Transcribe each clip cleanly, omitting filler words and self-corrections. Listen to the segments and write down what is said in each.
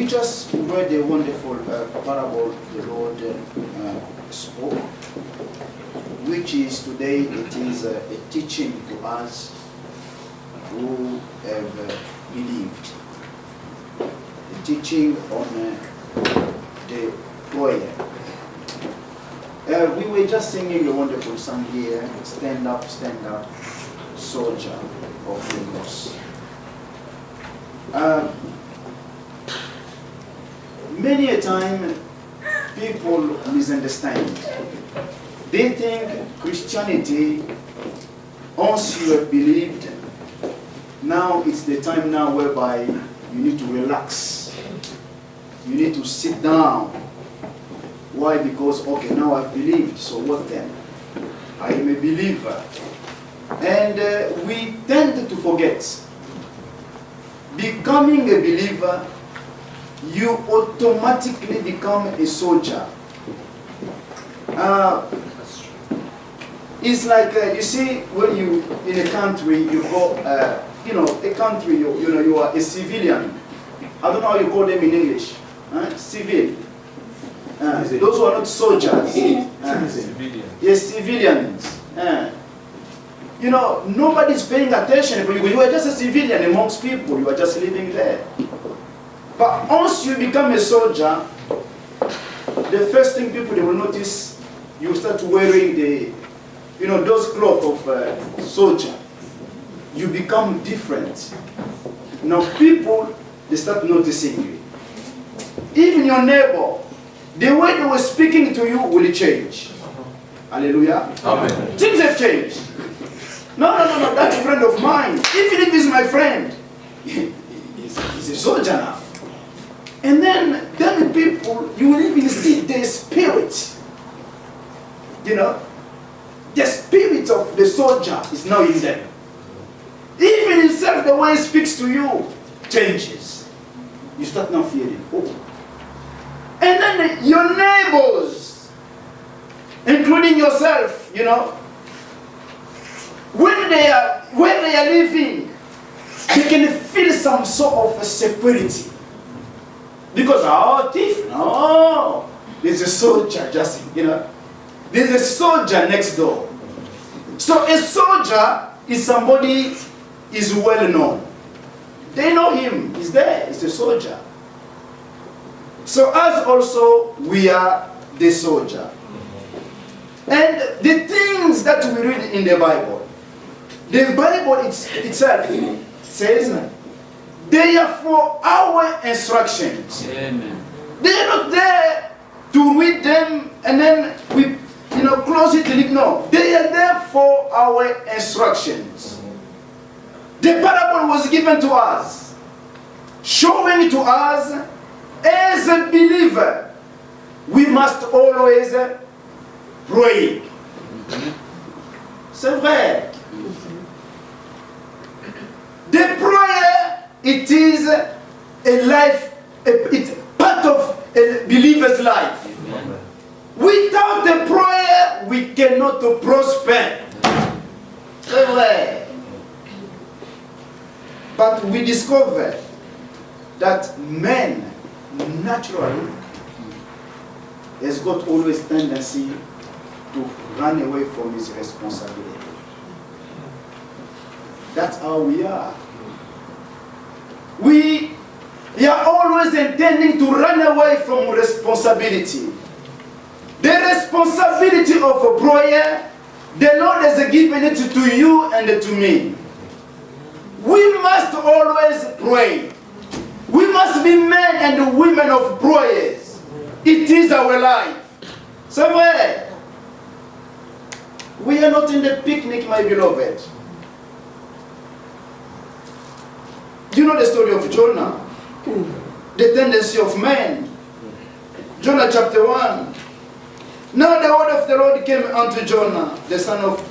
We just read a wonderful parable the Lord spoke, which is today it is a teaching to us who have believed. A teaching on the prayer. We were just singing a wonderful song here, stand up, soldier of the cross. Many a time, people misunderstand. They think Christianity, once you have believed, now it's the time now whereby you need to relax. You need to sit down. Why? Because, okay, now I've believed, so what then? I am a believer. And we tend to forget. Becoming a believer, you automatically become a soldier. It's like, you see, when you, in a country, you go, a country, you are a civilian. I don't know how you call them in English. Civil. Those who are not soldiers. Civilians. Yes, civilians. Nobody's paying attention, but you are just a civilian amongst people. You are just living there. But once you become a soldier, the first thing people they will notice, you start wearing those clothes of soldier. You become different. Now people, they start noticing you. Even your neighbor, the way they were speaking to you will change. Hallelujah. Amen. Things have changed. No, that's a friend of mine. Even if he's my friend, he's a soldier now. And then the people, you will even see their spirit. The spirit of the soldier is now in them. Even himself, the way he speaks to you changes. You start now fearing. Oh. And then your neighbors, including yourself, when they are living, they can feel some sort of security. Because, thief, no. There's a soldier there's a soldier next door. So a soldier is somebody is well known. They know him, he's there, he's a soldier. So us also, we are the soldier. And the things that we read in the Bible itself says, they are for our instructions. Amen. They are not there to read them and then we close it and ignore. They are there for our instructions. The parable was given to us, showing to us, as a believer, we must always pray. C'est vrai. The prayer, it is a life, it's part of a believer's life. Amen. Without the prayer, we cannot prosper. C'est vrai. But we discover that man naturally has got always tendency to run away from his responsibility. That's how we are. We are always intending to run away from responsibility. The responsibility of a prayer, the Lord has given it to you and to me. We must always pray. We must be men and women of prayers. It is our life. So we are not in the picnic, my beloved. You know the story of Jonah? The tendency of man. Jonah chapter 1. Now the word of the Lord came unto Jonah, the son of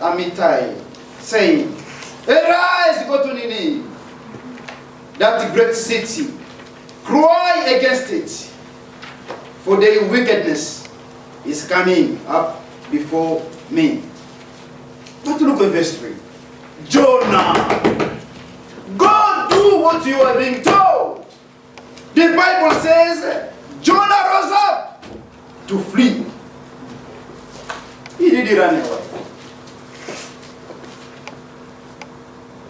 Amittai, saying, arise, go to Nineveh, that great city. Cry against it, for their wickedness is coming up before me. But look at verse 3. Jonah, go do what you are being told. The Bible says Jonah rose up to flee. He didn't run away.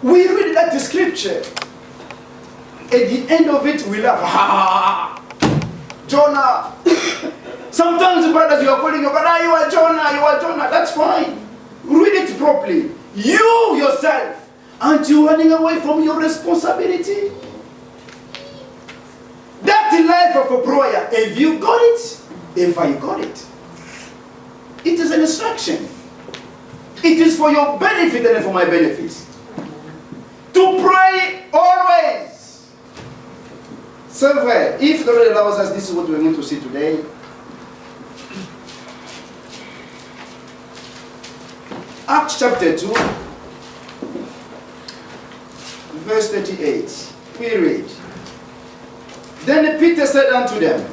We read that scripture. At the end of it, we laugh. Ha! Jonah. Sometimes, brothers, you are calling your brother, you are Jonah, you are Jonah. That's fine. Read it properly. You yourself, aren't you running away from your responsibility? That life of a prayer, if you got it, if I got it, it is an instruction. It is for your benefit and for my benefit. To pray always. So, if the Lord allows us, this is what we're going to see today. Acts chapter 2, verse 38. We read. Then Peter said unto them,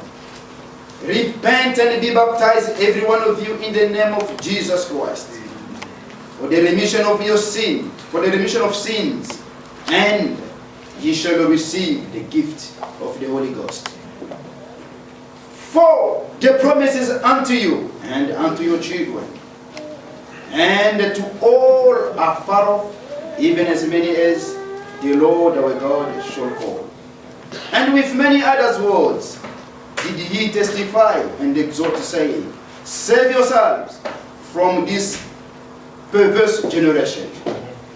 repent and be baptized, every one of you, in the name of Jesus Christ, for the remission of your sin, for the remission of sins, and ye shall receive the gift of the Holy Ghost. For the promises unto you and unto your children, and to all are far off, even as many as the Lord our God shall call. And with many others words did he testify and exhort, saying, save yourselves from this perverse generation.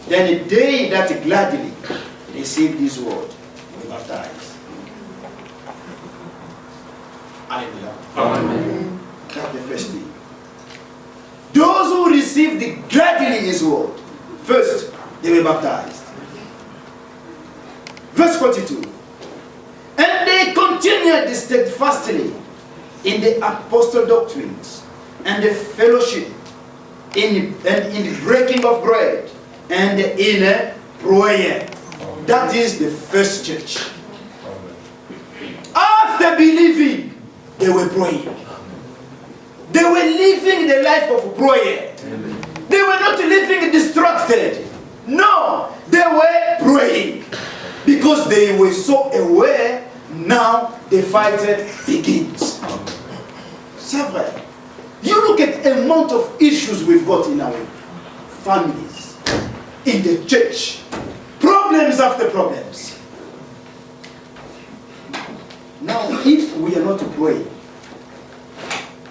Then they that gladly received his word were baptized. Hallelujah. Amen. That's the first thing. Those who received gladly his word, first they were baptized. Verse 42. And they continued steadfastly in the apostle doctrines and the fellowship, in the breaking of bread and in prayer. That is the first church. After believing, they were praying. They were living the life of prayer. They were not living distracted. No, they were praying. Because they were so aware, now the fight begins. Several. You look at the amount of issues we've got in our families, in the church. Problems after problems. Now, if we are not praying,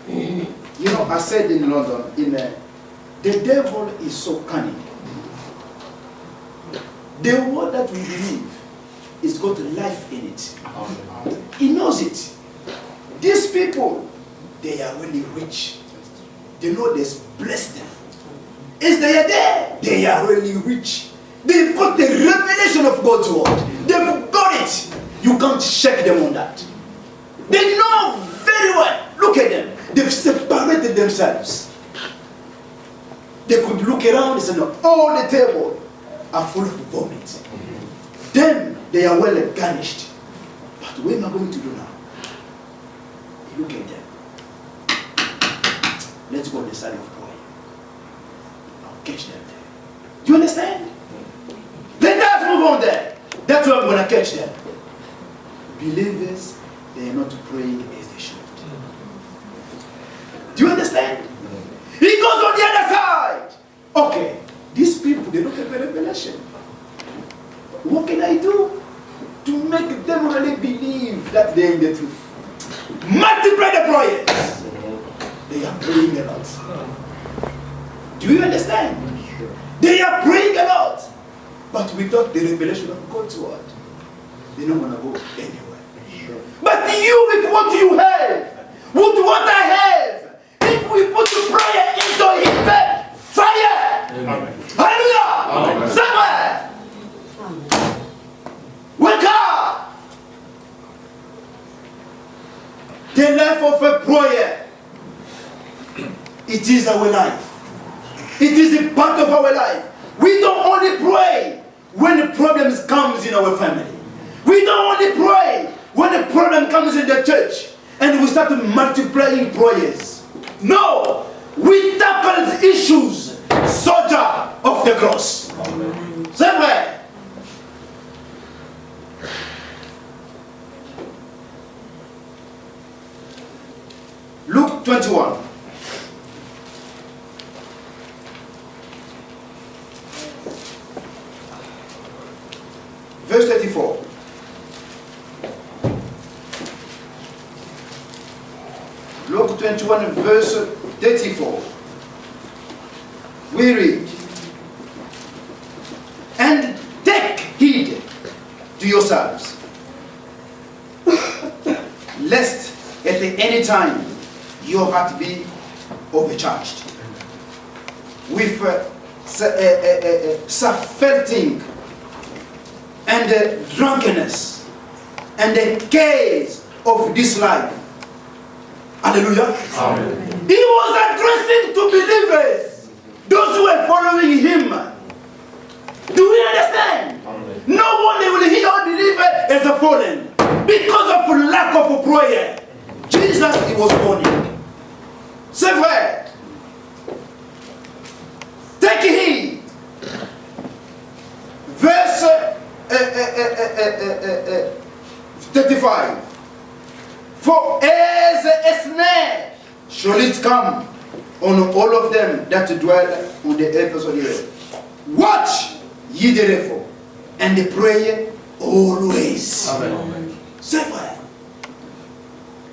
you know, I said in London, the devil is so cunning. The word that we believe is got life in it. He knows it. These people, they are really rich. The Lord has blessed them. As they are there, they are really rich. They've got the revelation of God's word. They've got it. You can't shake them on that. They know very well. Look at them. They've separated themselves. They could look around and say, no, all the table are full of vomit. Then they are well garnished. But what am I going to do now? You look at them. Let's go on the side of prayer. I'll catch them there. Do you understand? Then let's move on there. That's where I'm going to catch them. Believers, they are not praying as they should. Do you understand? He goes on the other side. Okay, these people, they look at the revelation. What can I do to make them really believe that they are in the truth? Multiply the prayers. They are praying a lot. Do you understand? They are praying a lot. But without the revelation of God's word, they don't want to go anywhere. But you, with what you have, with what I have, if we put prayer into it, fire! Amen. Hallelujah! Amen. Somewhere! Wake up! The life of a prayer, it is our life. It is a part of our life. We don't only pray when the problems comes in our family. We don't only pray when the problem comes in the church and we start multiplying prayers. No, we tackle issues, soldier of the cross. Same way. 21. Verse 34. Luke 21, verse 34. We read, and take heed to yourselves, lest at any time your heart be overcharged with self-felting and drunkenness and the cares of this life. Hallelujah. Amen. He was addressing to believers, those who were following him. Do we understand? Amen. No one will hear or believe as a fallen because of lack of prayer. Jesus, he was warning. C'est vrai. Take heed. Verse 35. For as a snare shall it come on all of them that dwell on the surface of the earth. Watch ye therefore, and pray always. Amen. Say what?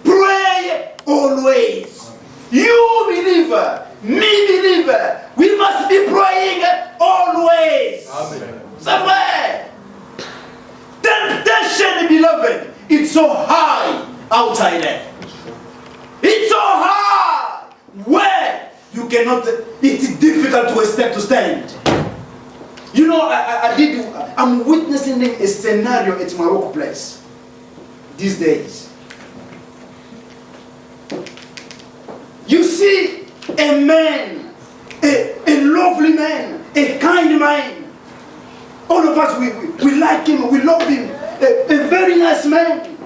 Pray always. You believer, me believer, we must be praying always. Amen. Say what? Temptation, beloved, it's so high outside there. It's so high where you cannot, it's difficult to expect to stand. You know, I'm witnessing a scenario at my workplace these days. You see a man, a lovely man, a kind man. All of us, we like him, we love him. A very nice man.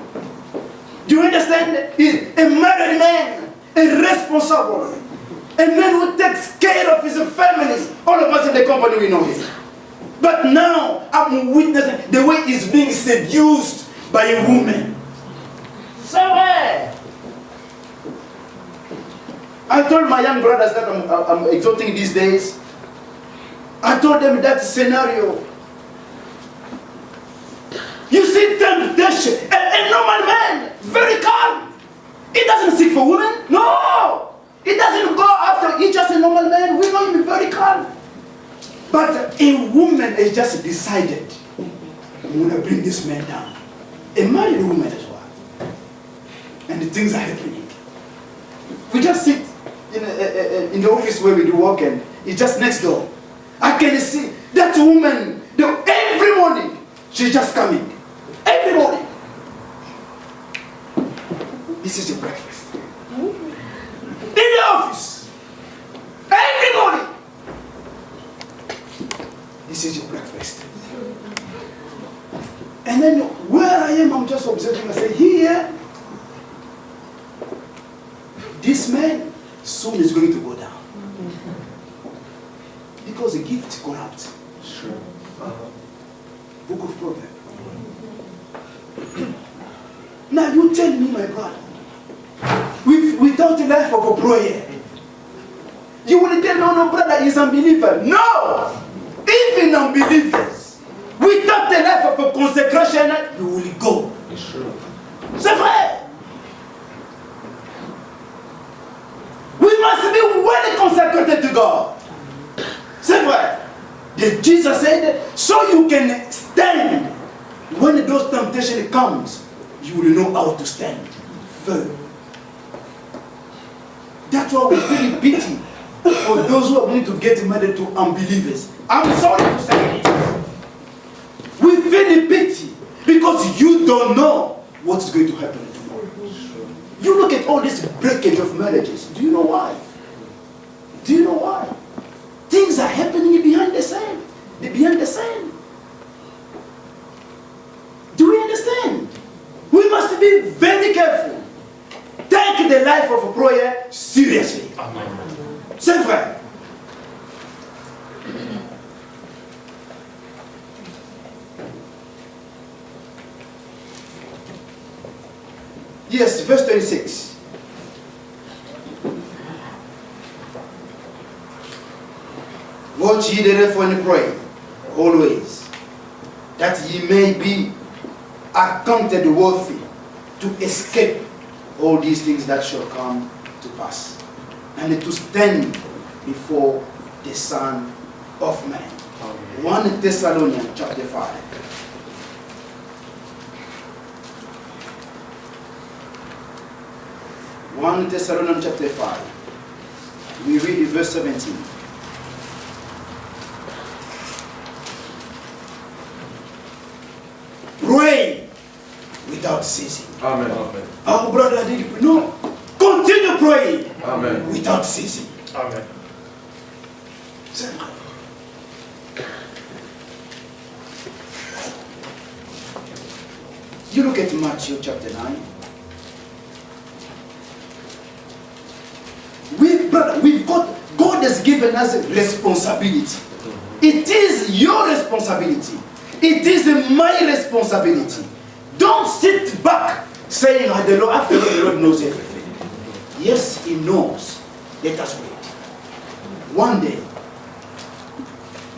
Do you understand? He's a married man, a responsible, a man who takes care of his family. All of us in the company, we know him. But now, I'm witnessing the way he's being seduced by a woman. So I told my young brothers that I'm exhorting these days. I told them that scenario. You see temptation. A normal man, very calm. He doesn't seek for women. No. He doesn't go after. He's just a normal man. We know him very calm. But a woman has just decided, I'm going to bring this man down. A married woman as well. And the things are happening. We just sit in the office where we do work, and it's just next door. I can see that woman, every morning, she's just coming. Every morning. This is your breakfast. In the office. Every morning. This is your breakfast. And then where I am, I'm just observing. I say, here, this man soon is going to go down. Because the gift corrupts. Sure. Book of Proverbs. Now you tell me, my brother, without a life of a prayer, you will tell no brother is unbeliever. No! Even unbelievers, without the life of a consecration, you will go. C'est vrai. We must be well consecrated to God. C'est vrai. Jesus said, so you can stand. When those temptations comes, you will know how to stand firm. That's why we feel pity for those who are going to get married to unbelievers. I'm sorry to say it. We feel pity because you don't know what's going to happen tomorrow. You look at all this breakage of marriages. Do you know why? Do you know why? Things are happening behind the scene. Behind the scene. Do we understand? We must be very careful. Take the life of prayer seriously. C'est vrai. Yes, verse 36. Watch ye therefore and pray always, that ye may be accounted worthy to escape all these things that shall come to pass, and to stand before the Son of Man. 1 Thessalonians chapter 5. 1 Thessalonians chapter 5. We read verse 17. Pray without ceasing. Amen. Our brother did pray. No. Continue praying. Amen. Without ceasing. Amen. You look at Matthew chapter 9. We've got, God has given us a responsibility. It is your responsibility. It is my responsibility. Don't sit back saying, the Lord, after all, the Lord knows everything. Yes, He knows. Let us wait. One day,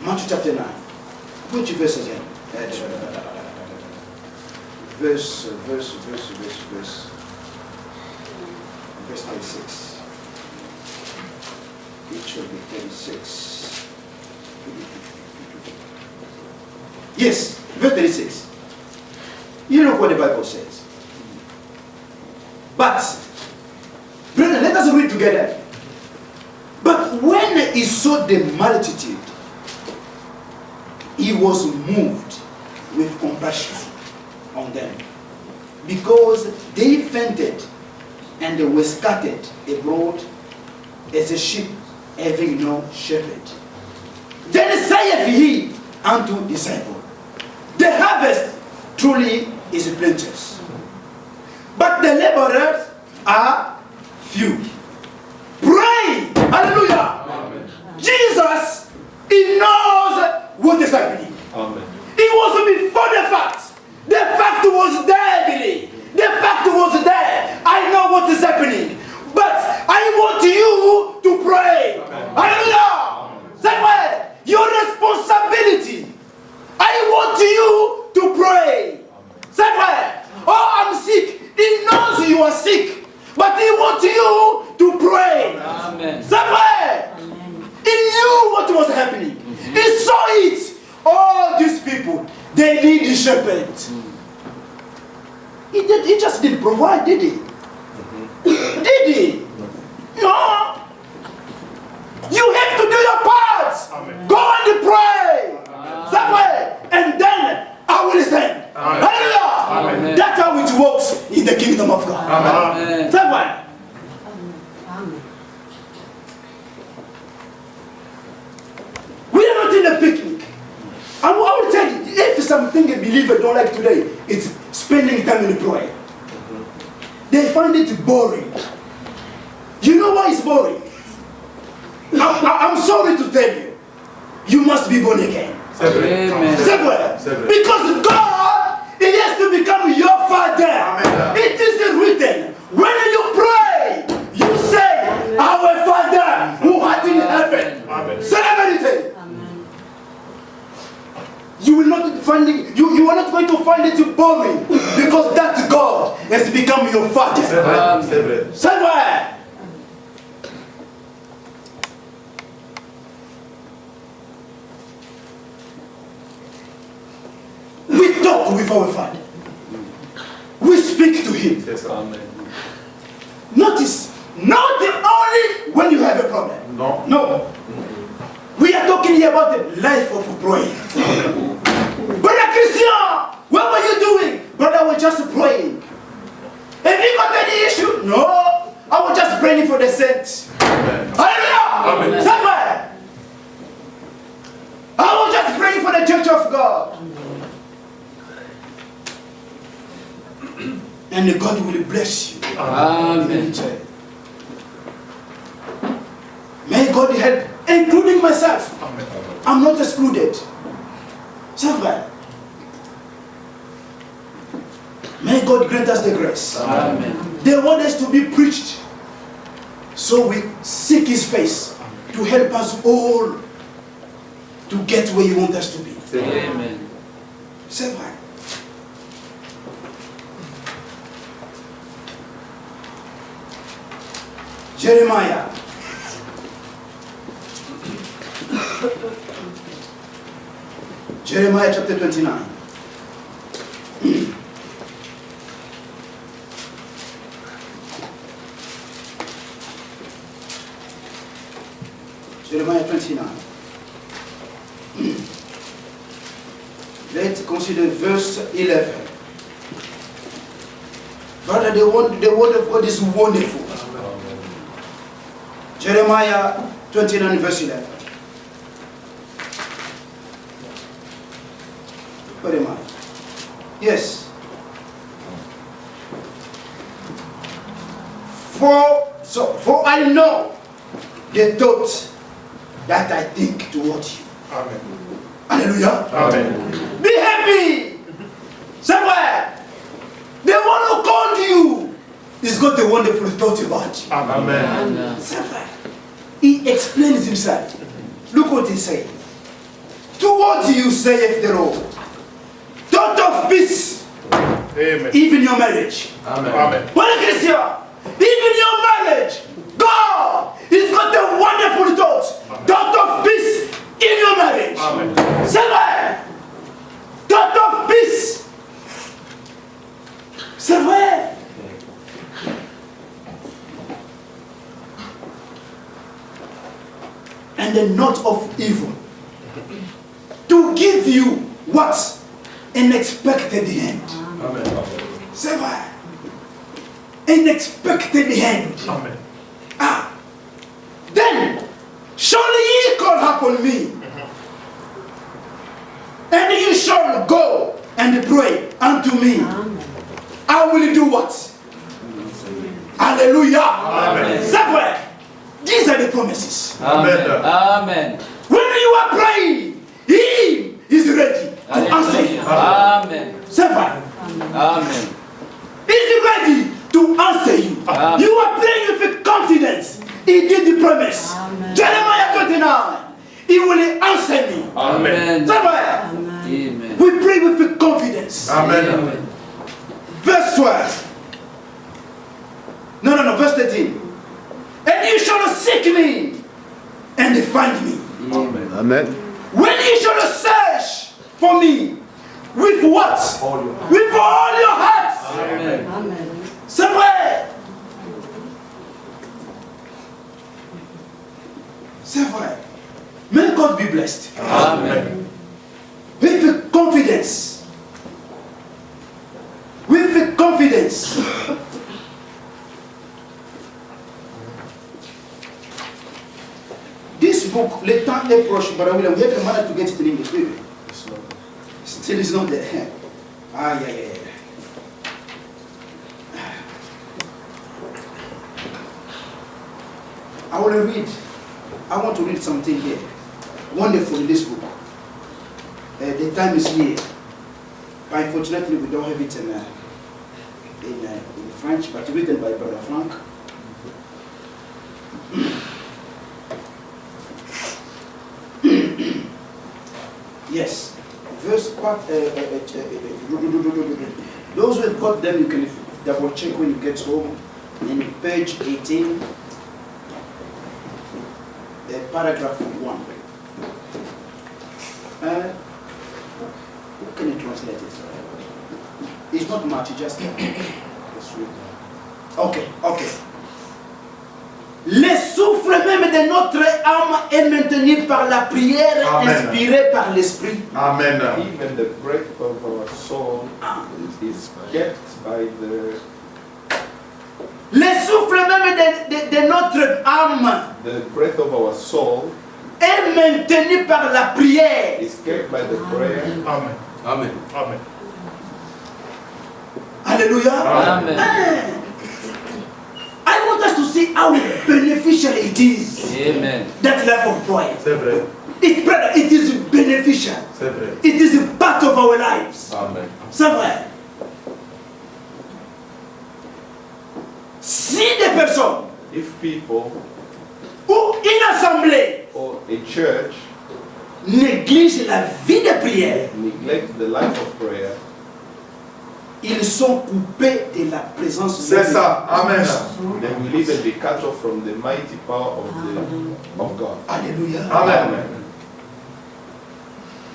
Matthew chapter 9. Which verse again? Verse 36. It should be 36. Yes, verse 36. You know what the Bible says. But, brethren, let us read together. But when he saw the multitude, he was moved with compassion on them, because they fainted and they were scattered abroad as a sheep having no shepherd. Then saith he unto disciples, the harvest truly is plenteous, but the laborers are few. Pray! Hallelujah! Amen. Jesus, He knows what is happening. Amen. He was before the fact. The fact was there, Billy. The fact was there. I know what is happening. But I want you to pray. Amen. Hallelujah! That way, your responsibility. I want you to pray. That way, oh, I'm sick. He knows you are sick. But He wants you to pray. Amen. That way, He knew what was happening. He saw it. All these people, they need a shepherd. He just didn't provide, did he? Did he? No. You have to do your part. Amen. Go and pray. That way, and then I will listen. Hallelujah. Amen. That's how it works in the kingdom of God. Amen. That way. We are not in a picnic. I will tell you, if something a believer don't like today, it's spending time in prayer. They find it boring. You know why it's boring? I'm sorry to tell you. You must be born again. Amen. Because God, He has to become your Father. Amen. It is written. When you pray, you say, our Father who art in heaven. Amen. Say the verity. You will not find it, you are not going to find it boring, because that God has become your Father. Somewhere. We talk with our Father. We speak to Him. Amen. Notice, not only when you have a problem. No. No. We are talking here about the life of prayer. Brother Christian, what were you doing? Brother, I was just praying. Have you got any issue? No. I was just praying for the saints. Hallelujah. Amen. Somewhere. I was just praying for the church of God. And God will bless you. Amen. May God help, including myself. Amen. I'm not excluded. Somewhere. May God grant us the grace. Amen. They want us to be preached. So we seek His face to help us all to get where you want us to be. Amen. C'est vrai. Jeremiah. Jeremiah chapter 29. Jeremiah 29. Let's consider verse 11. Brother, the word of God is wonderful. Jeremiah 29 verse 11. Where am I? Yes. For I know the thoughts that I think towards you. Amen. Hallelujah. Amen. Be happy. Somewhere. The one who called you is got a wonderful thought about you. Amen. Somewhere. He explains himself. Look what he said. Towards you, saith the Lord, thought of peace, Amen. even your marriage. Amen. Well, Christian, even your marriage, God has got a wonderful thought. Thought of peace in your marriage. Amen. Somewhere. Thought of peace. Somewhere. And the not of evil. To give you what? An expected end. Amen. Say why? An expected end. Amen. Then surely ye call upon me, and you shall go and pray unto me. I will do what? Hallelujah. Amen. Somewhere. These are the promises. Amen. Amen. When you are praying, He is ready to answer you. Amen. Somewhere. Amen. He is ready to answer you. Amen. You are praying with confidence. He did the promise. Amen. Jeremiah 29. He will answer me. Amen. Somewhere. Amen. We pray with confidence. Amen. Verse 12. No, verse 13. And you shall seek me and find me. Amen. Amen. When you shall search for me with what? With all your heart. Amen. Amen. Somewhere. Somewhere. May God be blessed. Amen. With confidence. With confidence. This book, Le Temps est proche, Brother William, we have to manage to get it in English, baby. Still is not there. Ah, yeah. I will read. I want to read something here. Wonderful in this book. The time is here. But unfortunately, we don't have it in French, but written by Brother Frank. Yes. Verse part. Those who have got them, you can double check when you get home. In page 18, paragraph 1. Who can you translate it? It's not much, it's just. Okay. Le souffle même de notre âme est maintenu par la prière inspirée par l'Esprit. Amen. Even the breath of our soul is kept by the... Le souffle même de notre âme The breath of our soul est maintenu par la prière. is kept by the prayer. Amen. Amen. Amen. Hallelujah. Amen. I want us to see how beneficial it is. Amen. That life of prayer. C'est vrai. It is beneficial. C'est vrai. It is a part of our lives. Amen. C'est vrai. Si des personnes If people ou une assemblée or a church néglige négligent la vie de prière, neglect the life of prayer, ils sont coupés de la présence de C'est Dieu. ça. Amen. they will even be cut off from the mighty power of God. Alléluia. Amen.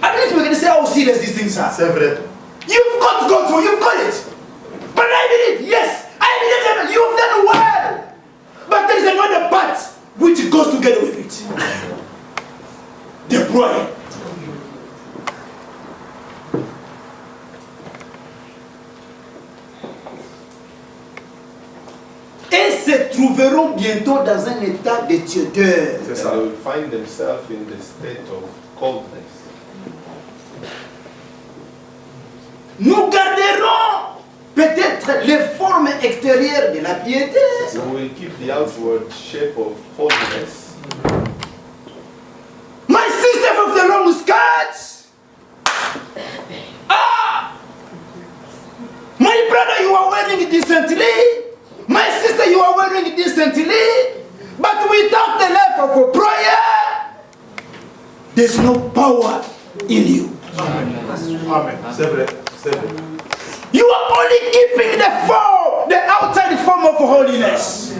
I believe we can say how serious these things are. C'est vrai. You've got to go through, you've got it. But I believe, yes, I believe that you've done well. But there is another part which goes together with it. The prayer. Et se trouveront bientôt dans un état de tiédeur. C'est And ça. they will find themselves in the state of coldness. Nous garderons peut-être les formes extérieures de la piété. We will keep the outward shape of holiness. My sister with the long skirts. Ah! My brother, you are wearing it decently. My sister, you are wearing it decently. But without the life of a prayer, there's no power in you. Amen. C'est vrai. C'est vrai. You are only keeping the form, the outside form of holiness.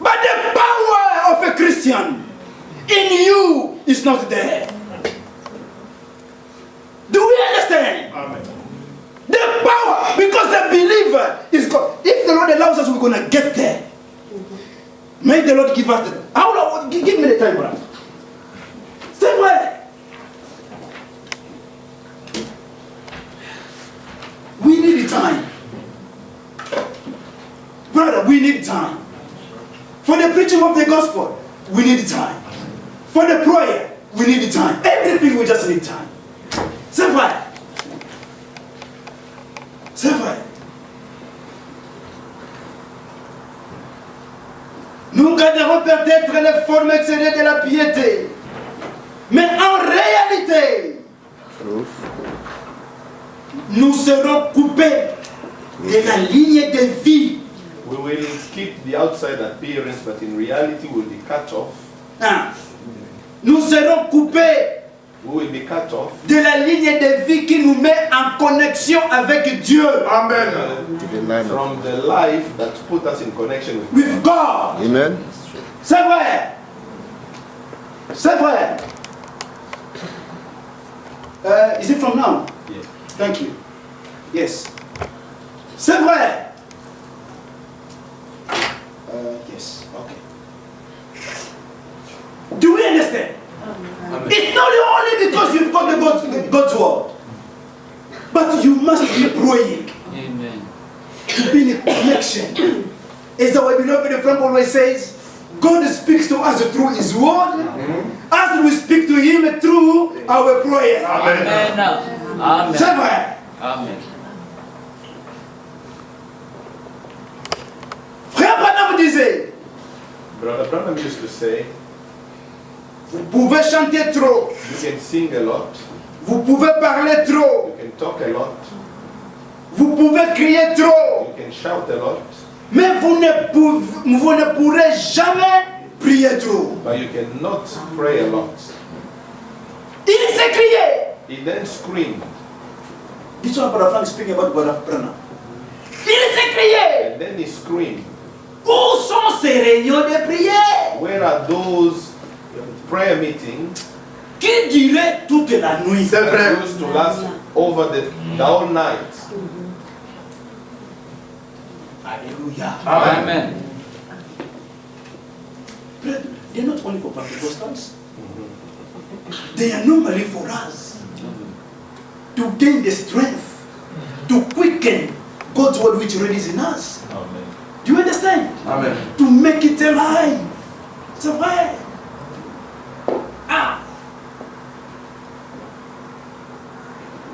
But the power of a Christian in you is not there. Do we understand? Amen. The power, because the believer is God. If the Lord allows us, we're going to get there. May the Lord give us the. How long? Give me the time, brother. Stay away. We need time. Brother, we need time. For the preaching of the gospel, we need time. For the prayer, we need time. Everything we just need time. C'est vrai. C'est vrai. Nous garderons peut-être les formes extérieures de la piété. Mais en réalité, nous serons coupés de la ligne de vie. We will keep the outside appearance, but in reality we'll be cut off. Hein? Nous serons coupés We will be cut off de la ligne de vie qui nous met en connexion avec Dieu, Amen. from the life that put us in connection with with God. Amen. C'est vrai. C'est vrai. Is it from now? Yeah. Thank you. Yes. C'est vrai. Yes. Okay. Do we understand? It's not only because you've got the God's word, but you must be praying Amen. to be in a connection. As our beloved friend always says, God speaks to us through His word, as we speak to Him through our prayer. Amen. Amen. C'est vrai. Amen. Frère Branham disait, Brother Branham used to say, vous pouvez chanter trop, you can sing a lot, vous pouvez parler trop, you can talk a lot, vous pouvez crier trop, you can shout a lot, mais vous ne pourrez jamais prier trop. but you cannot pray a lot. Il s'est crié. He then screamed, This one, Brother Frank speaking about Brother Branham. Il s'est crié. and then he screamed, Où sont ces réunions de prière where are those prayer meetings qui duraient toute la nuit? C'est vrai. that used to last over the whole night? Alléluia. Amen. Brethren, they're not only for Pentecostals. They are normally for us to gain the strength, to quicken God's word which already is in us. Amen. Do you understand? Amen. To make it alive. C'est vrai. Ah.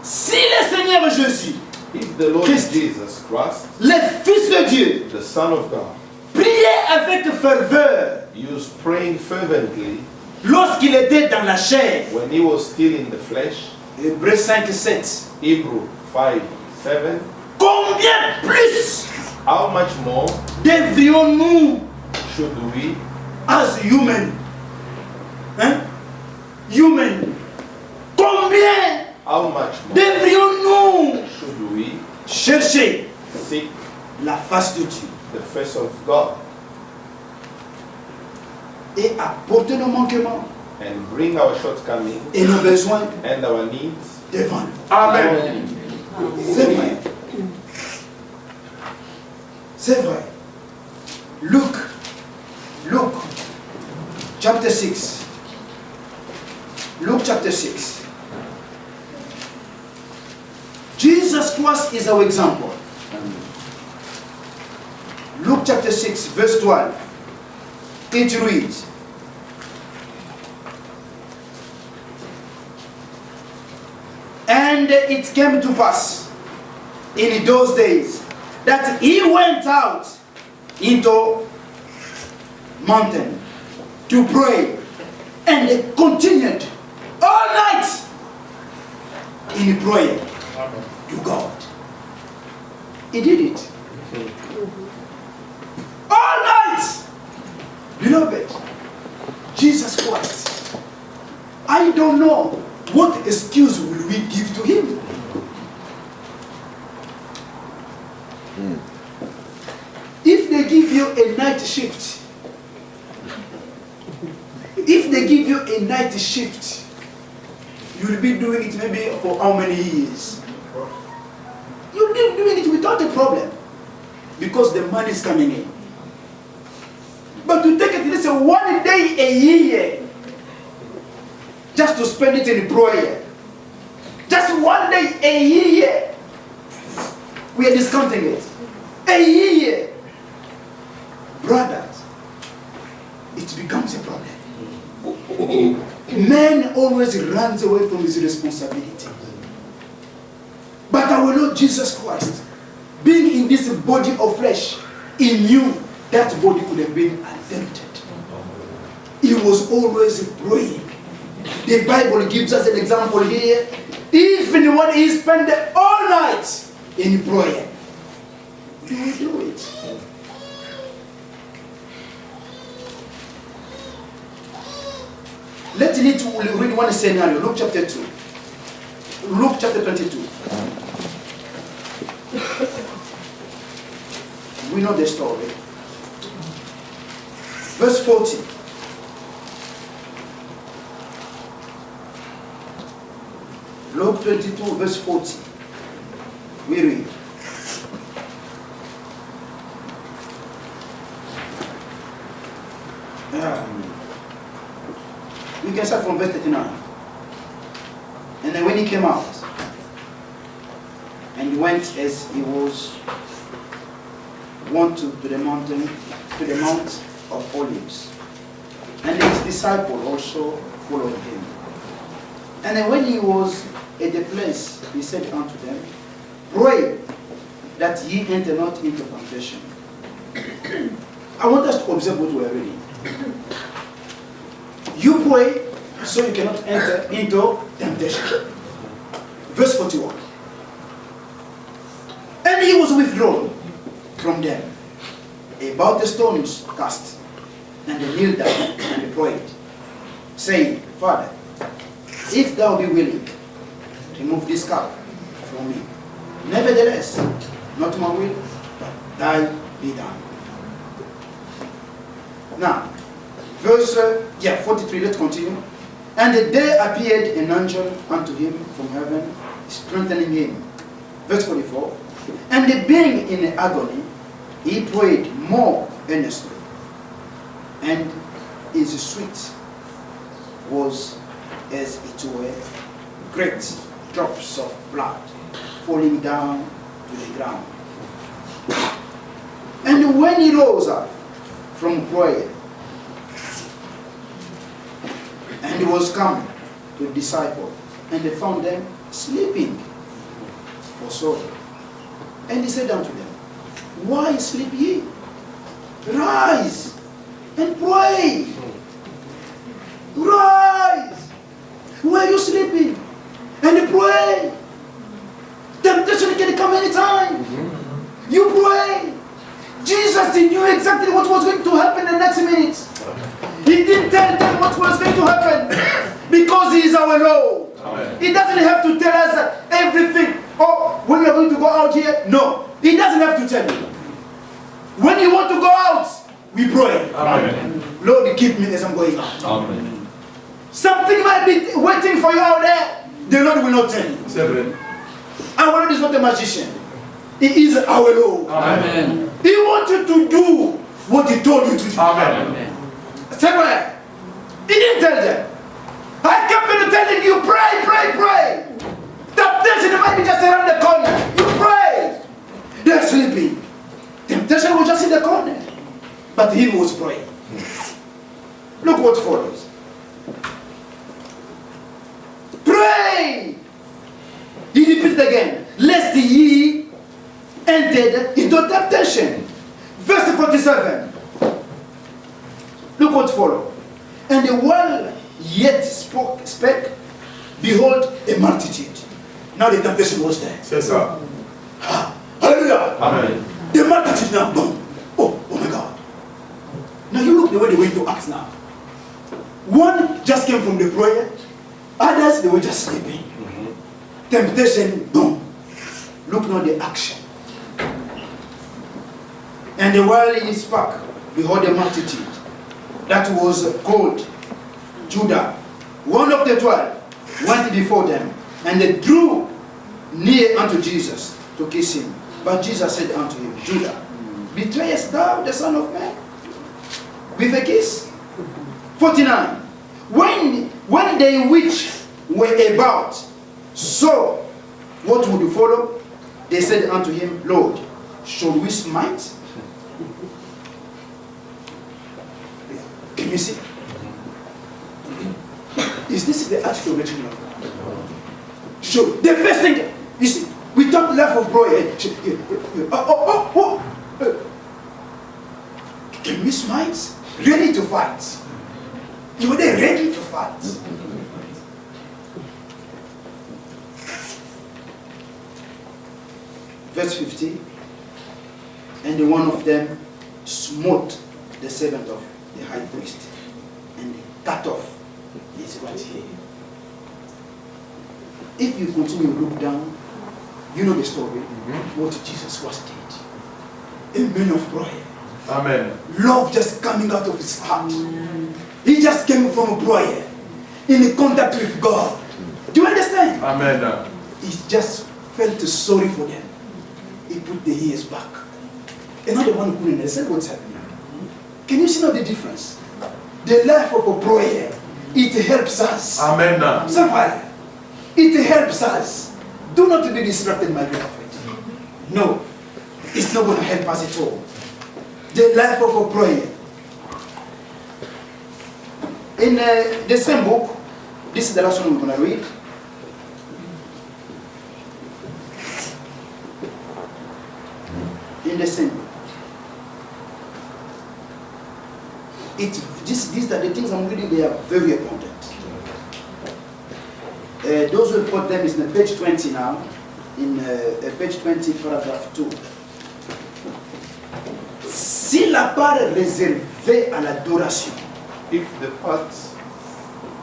Si le Seigneur Jésus, If the Lord Christ. Jesus Christ, le Fils de Dieu, the Son of God, priait avec ferveur used praying fervently lorsqu'il était dans la chair, when he was still in the flesh, Hébreux 5, 7, Hebrew 5:7, combien plus how much more devrions-nous, should we, as human, hein, humains, combien How much more devrions-nous should we chercher seek la face de Dieu the face of God et apporter nos manquements and bring our shortcomings et nos besoins and our needs? devant lui? Amen. C'est vrai. C'est vrai. Luke chapter 6. Luke chapter 6. Jesus Christ is our example. Luke chapter 6, verse 12. It reads, and it came to pass in those days that he went out into mountain to pray, and they continued all night in prayer to God. He did it all night. Beloved, Jesus Christ, I don't know what excuse will we give to him. If they give you a night shift, you'll be doing it maybe for how many years? You'll be doing it without a problem because the money is coming in. But to take it, let's say 1 day a year, just to spend it in prayer, just 1 day a year, we are discounting it. A year, brothers, it becomes a problem. Man always runs away from his responsibility. But our Lord Jesus Christ, being in this body of flesh, he knew that body could have been attempted. He was always praying. The Bible gives us an example here. Even when he spent all night in prayer, do we do it? Let's read one scenario. Luke chapter 2. Luke chapter 22. We know the story. Verse 40. Luke 22, verse 40. We read. We can start from verse 39. And then when he came out, and he went as he was wont to the mountain, to the Mount of Olives. And his disciple also followed him. And then when he was at the place, he said unto them, pray that ye enter not into temptation. I want us to observe what we are reading. You pray so you cannot enter into temptation. Verse 41. And he was withdrawn from them, about the stones cast, and they kneeled down and they prayed, saying, Father, if thou be willing, remove this cup from me. Nevertheless, not my will, but thy be done. Now, verse 43, let's continue. And there appeared an angel unto him from heaven, strengthening him. Verse 44. And being in agony, he prayed more earnestly, and his sweat was as it were great drops of blood falling down to the ground. And when he rose up from prayer, and he was come to the disciple, and they found them sleeping for sorrow. And he said unto them, why sleep ye? Rise and pray. Rise. Where are you sleeping? And pray. Temptation can come anytime. You pray. Jesus, he knew exactly what was going to happen the next minute. He didn't tell them what was going to happen because He is our Lord. Amen. He doesn't have to tell us everything. Oh, when we are going to go out here, no. He doesn't have to tell you. When you want to go out, we pray. Amen. Lord, keep me as I'm going out. Amen. Something might be waiting for you out there. The Lord will not tell you. C'est vrai. Our Lord is not a magician. He is our Lord. Amen. He wants you to do what He told you to do. Amen. Amen. Somewhere. He didn't tell them. I kept on telling you, pray, pray, pray. Temptation might be just around the corner. You pray. They're sleeping. Temptation was just in the corner. But He was praying. Look what follows. Pray. He repeats again. Lest ye entered into temptation. Verse 47. Look what follows. And while yet spake, behold, a multitude. Now the temptation was there. C'est ça. Hallelujah. Amen. The multitude now. Boom. Oh my God. Now you look the way they went to Acts now. One just came from the prayer. Others, they were just sleeping. Temptation, boom. Look now the action. And while he spoke, behold a multitude that was called Judah, one of the 12, went before them, and they drew near unto Jesus to kiss him. But Jesus said unto him, Judah, betrayest thou the Son of Man with a kiss? 49. When they which were about saw what would follow, they said unto him, Lord, shall we smite? Can you see? Is this the attitude of the children of God? So the first thing, you see, we talk life of prayer. Can we smite? Ready to fight. You were there ready to fight. Verse 50. And the one of them smote the servant of the high priest and cut off his right ear. If you continue to look down, you know the story. What Jesus was did. A man of prayer. Amen. Love just coming out of his heart. He just came from prayer. In contact with God. Do you understand? Amen. He just felt sorry for them. He put the ears back. Another one couldn't understand what's happening. Can you see now the difference? The life of a prayer, it helps us. Amen. Somewhere. It helps us. Do not be distracted, my beloved. No. It's not going to help us at all. The life of a prayer. In the same book, this is the last one we're going to read. In the same book. These are the things I'm reading, they are very important. Those who put them is in page 20 now. In page 20, paragraph 2. Si la part réservée à l'adoration If the part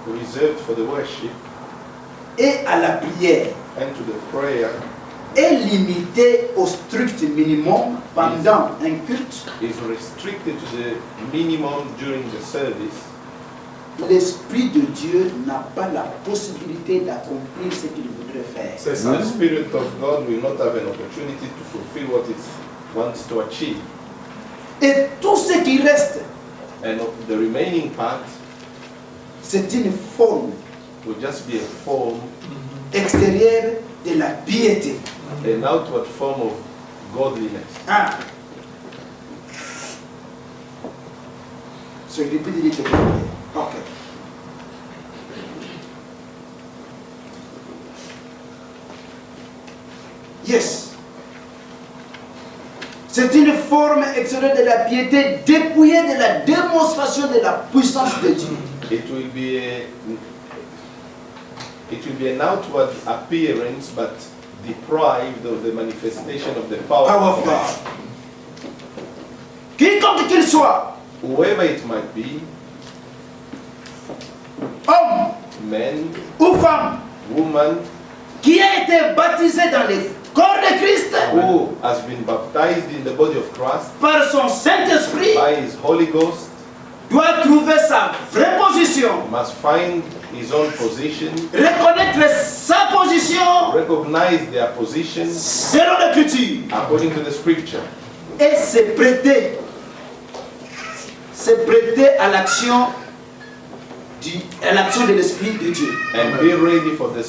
reserved for the worship et à la prière and to the prayer est limitée au strict minimum pendant un culte, is restricted to the minimum during the service, l'Esprit de Dieu n'a pas la possibilité d'accomplir ce qu'il voudrait faire. C'est ça. the Spirit of God will not have an opportunity to fulfill what it wants to achieve. Et tout ce qui reste, And the remaining part c'est une forme will just be a form, extérieure de la piété. an outward form of godliness. Ah. So you repeat it again. Okay. Yes. C'est une forme extérieure de la piété dépouillée de la démonstration de la puissance de Dieu. It will be an outward appearance, but deprived of the manifestation of the power Power of of God. God. Quiconque qu'il soit, Whoever it might be, man, ou femme woman, qui a été baptisé dans le corps de Christ who has been baptized in the body of Christ par son Saint-Esprit by his Holy Ghost doit trouver sa vraie position, must find his own position, reconnaître sa position recognize their position selon l'Écriture according to the scripture, et se prêter à l'action de l'Esprit de Dieu. and be ready for the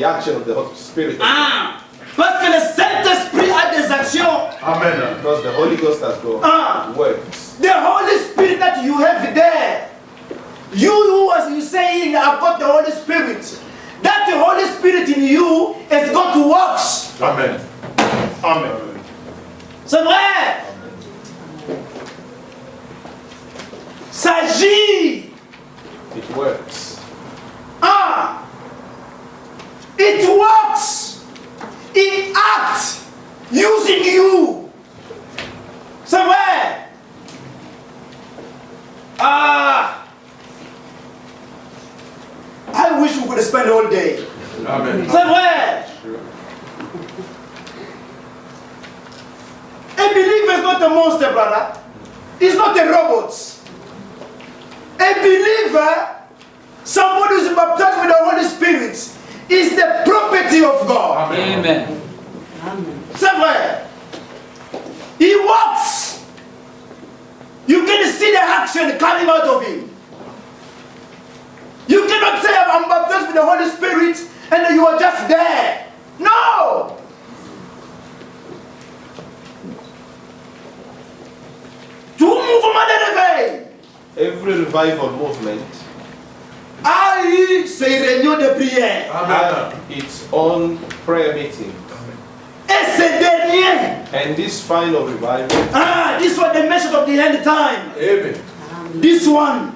action of the Holy Spirit. Ah, parce que le Saint-Esprit a des actions. Amen. Because the Holy Ghost has got works. The Holy Spirit that you have there, you who was you saying I've got the Holy Spirit, that the Holy Spirit in you has got works. Amen. Amen. C'est vrai. Ça agit. It works. Ah, it works. It acts using you. C'est vrai. Ah, I wish we could spend all day. Amen. C'est vrai. A believer is not a monster, brother. He's not a robot. A believer, somebody who is baptized with the Holy Spirit, is the property of God. Amen. C'est vrai. He walks. You can see the action coming out of him. You cannot say I'm baptized with the Holy Spirit and you are just there. No. Tout mouvement de réveil Every revival movement a eu ses réunions de prière. had its own prayer meeting. Et ces derniers, And this final revival, this was the message of the end time. Amen. This one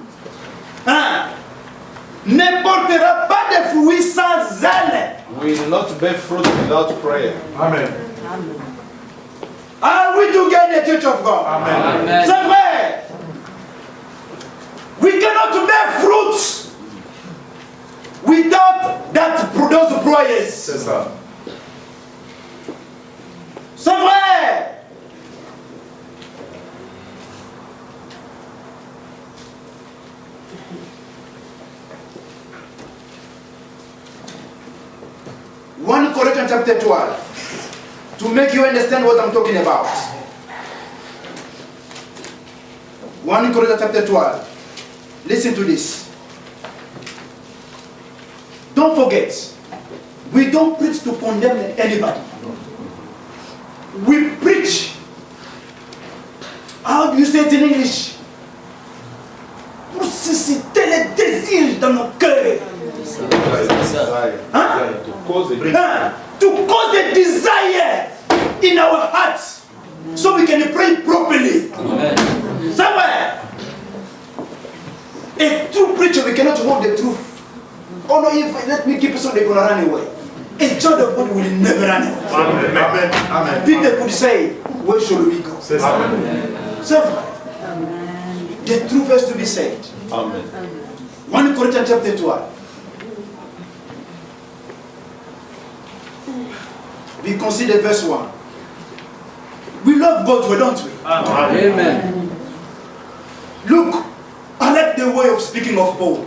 ne portera pas de fruits sans zèle. will not bear fruit without prayer. Amen. Are we together, Church of God? Amen. Amen. C'est vrai. We cannot bear fruits without those prayers. C'est ça. C'est vrai. One Corinthians chapter 12, to make you understand what I'm talking about. 1 Corinthians chapter 12. Listen to this. Don't forget, we don't preach to condemn anybody. We preach. How do you say it in English? Pour susciter les désirs dans nos cœurs. Desire. Huh? To cause a To cause a desire in our hearts so we can pray properly. Amen. Somewhere. A true preacher, we cannot hold the truth. Oh no, if let me keep it so they're going to run away. A child of God will never run away. Amen. Amen. Amen. Peter could say, where shall we go? C'est ça. So, the truth has to be said. Amen. 1 Corinthians chapter 12. We consider verse 1. We love God, don't we? Amen. Look, I like the way of speaking of Paul.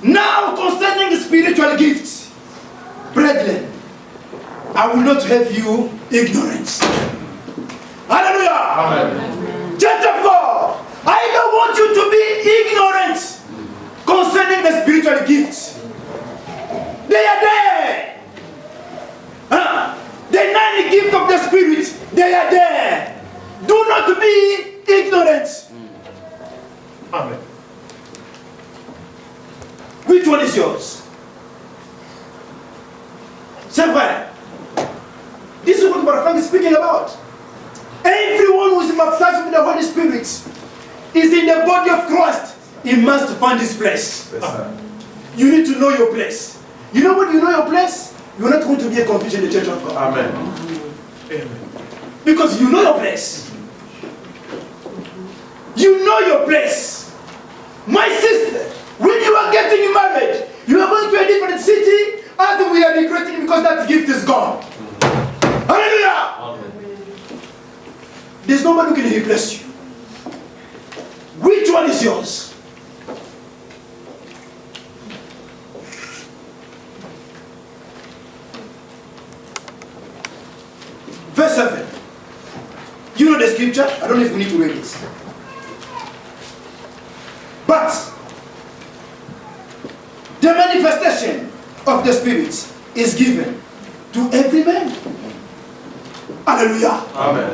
Now concerning spiritual gifts, brethren, I will not have you ignorant. Hallelujah! Amen. Church of God, I don't want you to be ignorant concerning the spiritual gifts. They are there. The 9 gifts of the Spirit, they are there. Do not be ignorant. Amen. Which one is yours? C'est vrai. This is what Brother Frank is speaking about. Everyone who is baptized with the Holy Spirit is in the body of Christ. He must find his place. C'est ça. You need to know your place. You know when you know your place, you're not going to be a confusion in the church of God. Amen. Amen. Because you know your place. You know your place. My sister, When you are getting married, you are going to a different city, and we are regretting because that gift is gone. Hallelujah! Amen. There's nobody who can replace you. Which one is yours? Verse 7. You know the scripture? I don't know if we need to read this. But the manifestation of the Spirit is given to every man. Hallelujah. Amen.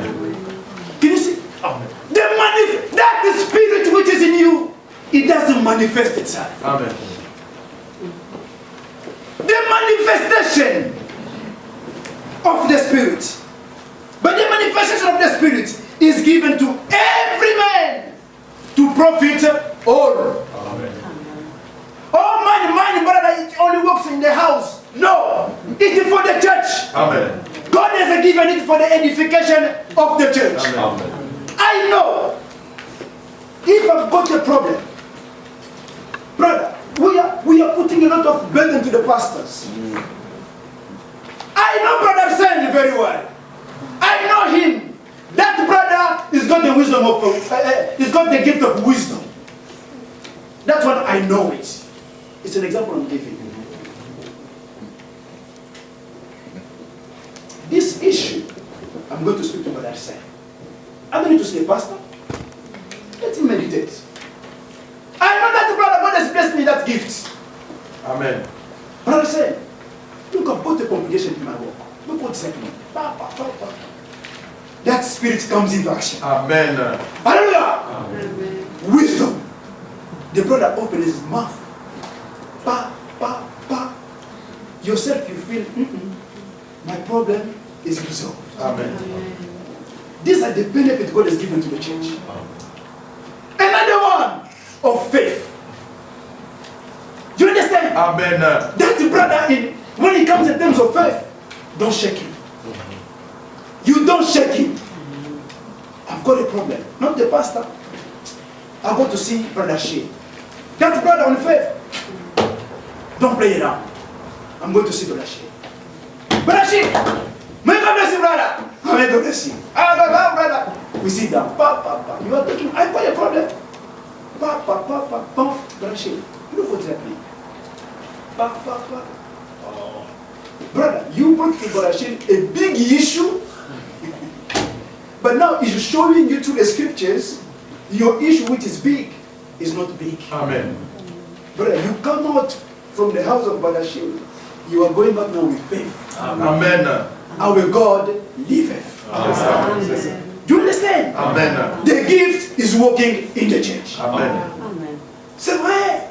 Can you see? Amen. That Spirit which is in you, it doesn't manifest itself. Amen. The manifestation of the Spirit. But the manifestation of the Spirit is given to every man to profit all. Amen. Oh, mine, brother, it only works in the house. No, it is for the church. Amen. God has given it for the edification of the church. Amen. I know if I've got a problem, brother, we are putting a lot of burden to the pastors. I know Brother Sen very well. I know him. That brother is got the wisdom of, he's got the gift of wisdom. That's what I know it. It's an example I'm giving. This issue, I'm going to speak to Brother Sen. I don't need to say, Pastor, let him meditate. I know that brother, God has blessed me that gift. Amen. Brother Sen, look, I've got a congregation in my work. Look what's happening. That spirit comes into action. Amen. Hallelujah. Amen. Wisdom. The brother opens his mouth. Yourself, you feel, my problem is resolved. Amen. These are the benefits God has given to the church. Another one of faith. Do you understand? Amen. That brother, when it comes in terms of faith, don't shake him. You don't shake him. I've got a problem. Not the pastor. I go to see Brother Shea. That brother on faith. Don't play it out. I'm going to see Brother Shea. Brother Shea, may God bless you, brother. May God bless you. Brother. We sit down. You are talking. I've got a problem. Brother Shea, look what's happening. Oh. Brother, you brought to Brother Shea a big issue. But now he's showing you through the scriptures your issue which is big is not big. Amen. Brother, you come out from the house of Brother Shea. You are going back now with faith. Amen. Our God liveth. Amen. Do you understand? Amen. The gift is working in the church. Amen. So why?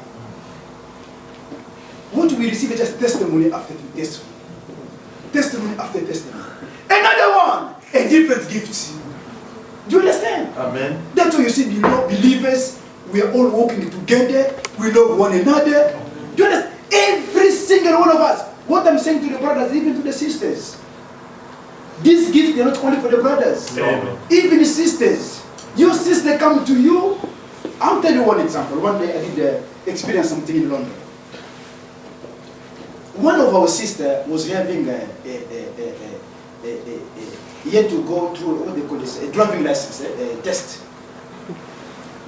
What do we receive is just testimony after testimony. Testimony after testimony. Another one, a different gift. Do you understand? Amen. That's why you see believers, we are all working together, we love one another. Do you understand? Every single one of us. What I'm saying to the brothers, even to the sisters. These gifts are not only for the brothers. Amen. Even the sisters. Your sister come to you. I'll tell you one example. One day I did experience something in London. One of our sisters was having he had to go through what they call this, a driving license test.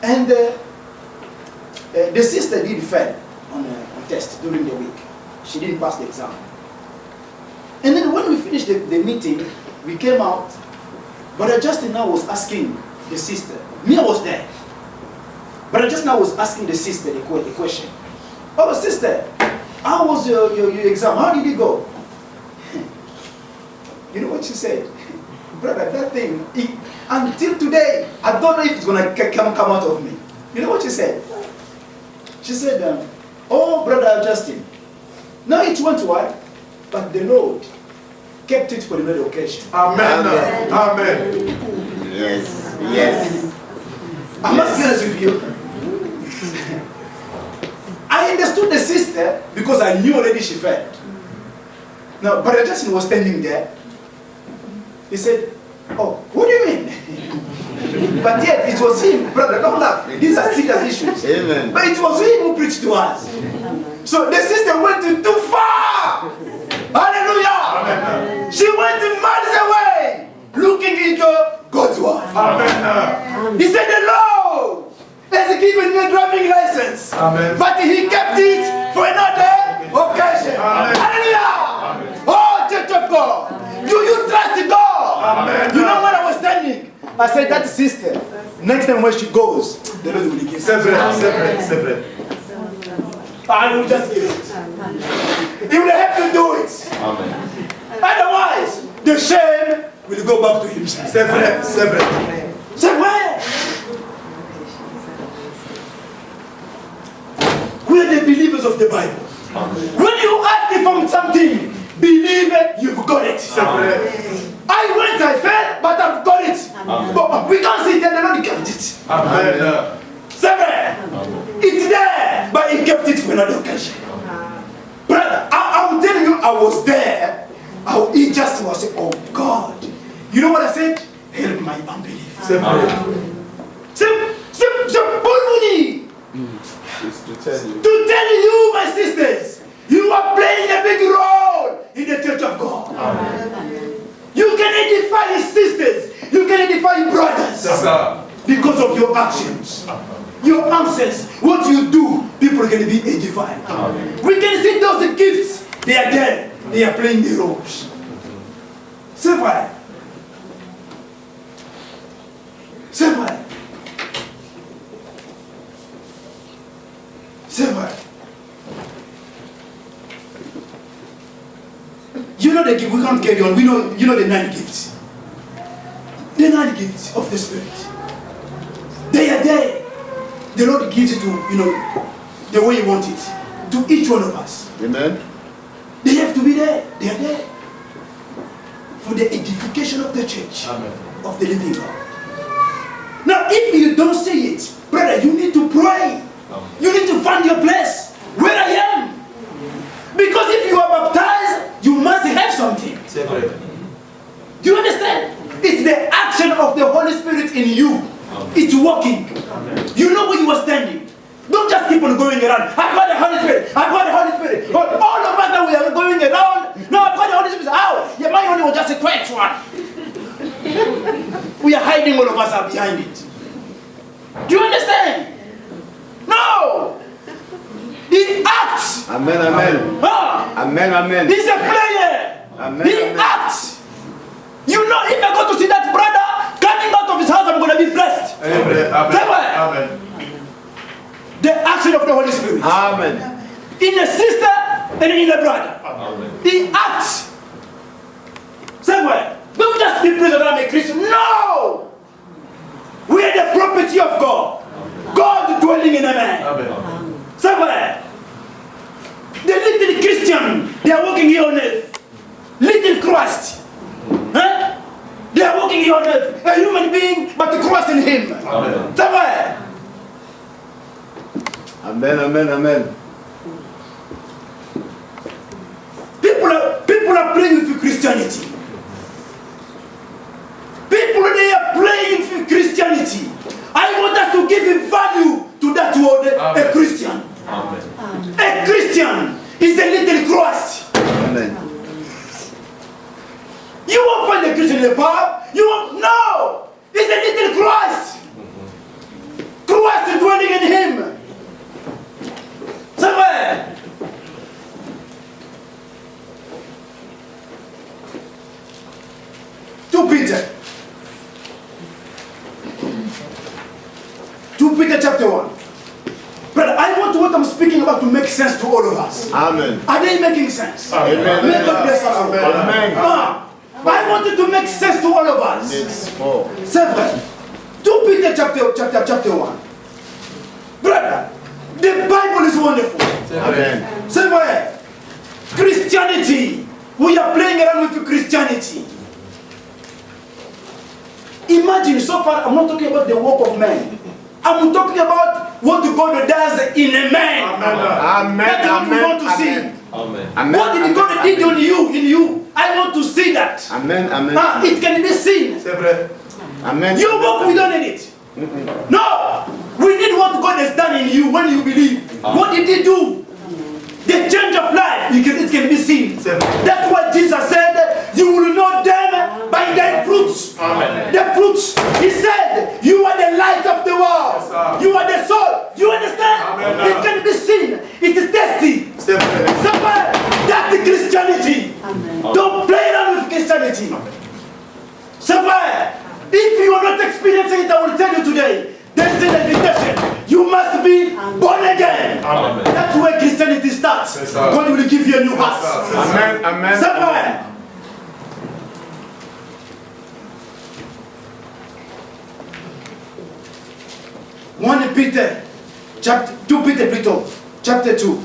And the sister did fail on a test during the week. She didn't pass the exam. And then when we finished the meeting, we came out. But Justin now was asking the sister. Me, I was there. But Justin now was asking the sister the question. Oh, sister, how was your exam? How did it go? You know what she said? Brother, that thing, until today, I don't know if it's going to come out of me. You know what she said? She said, oh, Brother Justin, now it went well, but the Lord kept it for another occasion. Amen. Amen. Yes. Yes. I must be honest with you. I understood the sister because I knew already she failed. Now, Brother Justin was standing there. He said, oh, what do you mean? But yet it was him, brother, don't laugh. These are serious issues. Amen. But it was him who preached to us. So the sister went too far. Hallelujah. She went miles away, looking into God's word. Amen. He said, the Lord has given me a driving license. Amen. But he kept it for another occasion. Amen. Hallelujah. Oh, Church of God. Do you trust God? Amen. You know when I was standing, I said, that sister, next time when she goes, the Lord will give C'est vrai, c'est vrai, c'est vrai. I will just give it. He will have to do it. Amen. Otherwise, the shame will go back to himself. C'est vrai, c'est vrai. Say where? We are the believers of the Bible. When you ask me from something, believe it, you've got it. C'est vrai. I went, I fell, but I've got it. But we can't sit there, the Lord kept it. Amen. Seven. It's there, but he kept it for another occasion. Brother, I'm telling you, I was there. He just was saying, oh God. You know what I said? Help my unbelief. C'est vrai. C'est Bolmuni. It's to tell you. To tell you, my sisters, you are playing a big role in the church of God. You can edify your sisters. You can edify your brothers. C'est ça. Because of your actions. Your answers, what you do, people can be edified. We can see those gifts, they are there. They are playing the roles. C'est vrai. C'est vrai. C'est vrai. You know the gift, we can't carry on. We know, you know the 9 gifts. The 9 gifts of the Spirit. They are there. The Lord gives it to, you know, the way He wants it. To each one of us. Amen. They have to be there. They are there. For the edification of the church. Amen. Of the living God. Now, if you don't see it, brother, you need to pray. You need to find your place where I am. Because if you are baptized, you must have something. C'est vrai. Do you understand? It's the action of the Holy Spirit in you. It's working. You know where you are standing. Don't just keep on going around. I've got the Holy Spirit. I've got the Holy Spirit. But all of us that we are going around, no, I've got the Holy Spirit. How? Yeah, my only was just a quiet one. We are hiding, all of us are behind it. Do you understand? No! He acts. Amen, amen. Amen, amen. He's a player. Amen, He amen. acts. You know, if I go to see that brother coming out of his house, I'm going to be blessed. Amen. Amen. The action of the Holy Spirit. Amen. In a sister and in a brother. Amen. He acts. Somewhere. Don't just be praised that I'm a Christian. No! We are the property of God. God dwelling in a man. Amen. Somewhere. The little Christian, they are walking here on earth. Little Christ. Huh? They are walking here on earth. A human being, but the Christ in him. Amen. Somewhere. Amen, amen, amen. People are playing with Christianity. People, they are playing with Christianity. I want us to give a value to that word, Amen. a Christian. Amen. A Christian is a little Christ. Amen. You won't find a Christian in the pub. You won't. No! It's a little Christ. Christ is dwelling in him. Somewhere. 2 Peter. 2 Peter chapter 1. Brother, I want what I'm speaking about to make sense to all of us. Amen. Are they making sense? Amen. May God bless us all. Amen. I wanted to make sense to all of us. It's 4. 7. 2 Peter chapter 1. Brother, the Bible is wonderful. Amen. 7. Christianity. We are playing around with Christianity. Imagine, so far I'm not talking about the work of man. I'm talking about what God does in a man. Amen. That's what we want to see. Amen. Amen. What did God did on you, in you? I want to see that. Amen, amen. It can be seen. C'est vrai. Amen. Your work, we don't need it. No! We need what God has done in you when you believe. What did He do? The change of life, it can be seen. That's what Jesus said. You will know them by their fruits. Amen. The fruits. He said, you are the light of the world. Yes, You are the soul. You understand? Amen. It can be seen. It is tasty. Somewhere, that's Christianity. Amen. Don't play around with Christianity. Somewhere, if you are not experiencing it, I will tell you today. There is an invitation. You must be born again. Amen. That's where Christianity starts. Yes, sir. God will give you a new heart. Yes, sir. Amen. Amen. Somewhere. 1 Peter, chapter 2 Peter, chapter 2.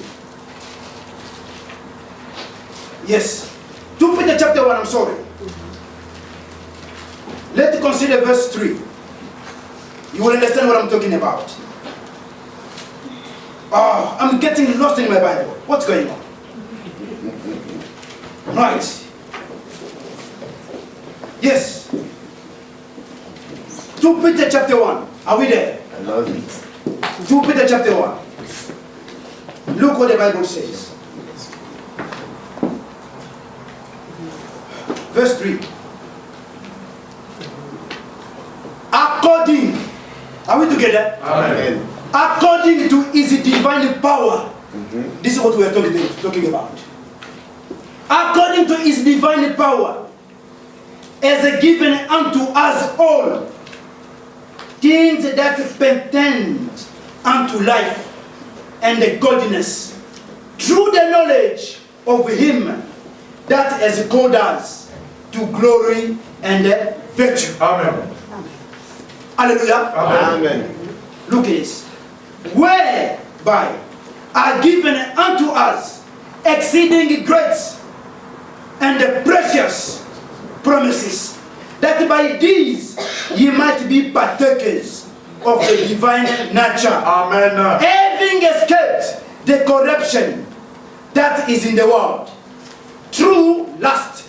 Yes. 2 Peter chapter 1, I'm sorry. Let's consider verse 3. You will understand what I'm talking about. Oh, I'm getting lost in my Bible. What's going on? Right. Yes. 2 Peter chapter 1. Are we there? I love it. 2 Peter chapter 1. Look what the Bible says. Verse 3. According, are we together? Amen. According to His divine power. This is what we are talking about. According to His divine power, as given unto us all things that pertain unto life and godliness, through the knowledge of Him that has called us to glory and virtue. Amen. Hallelujah. Amen. Look at this. Whereby are given unto us exceeding great and precious promises, that by these ye might be partakers of the divine nature, Amen. having escaped the corruption that is in the world through lust.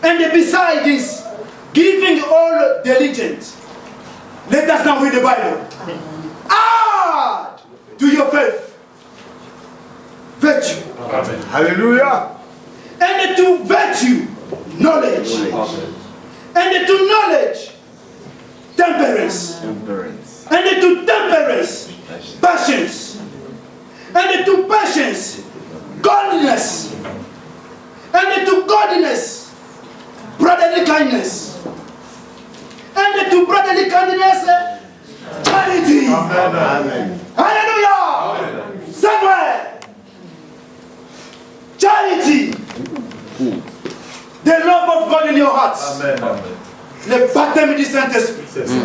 And beside this, giving all diligence. Let us now read the Bible. Add to your faith virtue, Amen. Hallelujah. and to virtue knowledge, and to knowledge temperance, Temperance. and to temperance patience, and to patience godliness, and to godliness brotherly kindness, and to brotherly kindness charity. Amen. Hallelujah. Somewhere. Charity. The love of God in your hearts. Amen. Amen. Le baptême du Saint-Esprit. C'est ça.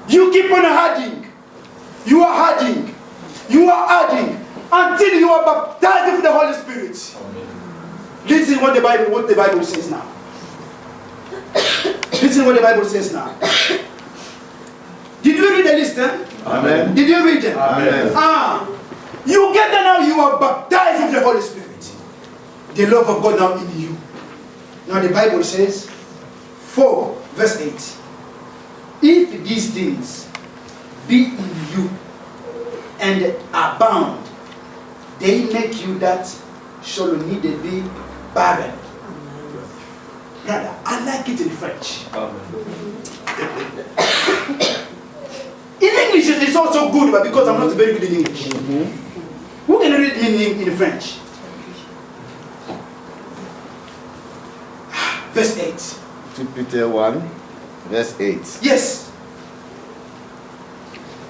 You keep on adding. You are adding. You are adding until you are baptized with the Holy Spirit. Amen. Listen what the Bible says now. Listen what the Bible says now. Did you read the list? Amen. Did you read it? Amen. You get there now, you are baptized with the Holy Spirit. The love of God now in you. Now the Bible says, 4 verse 8. If these things be in you and abound, they make you that shall neither be barren. Brother, I like it in French. In English it's also good, but because I'm not very good in English. Who can read me in French? Verse 8. 2 Peter 1, verse 8. Yes.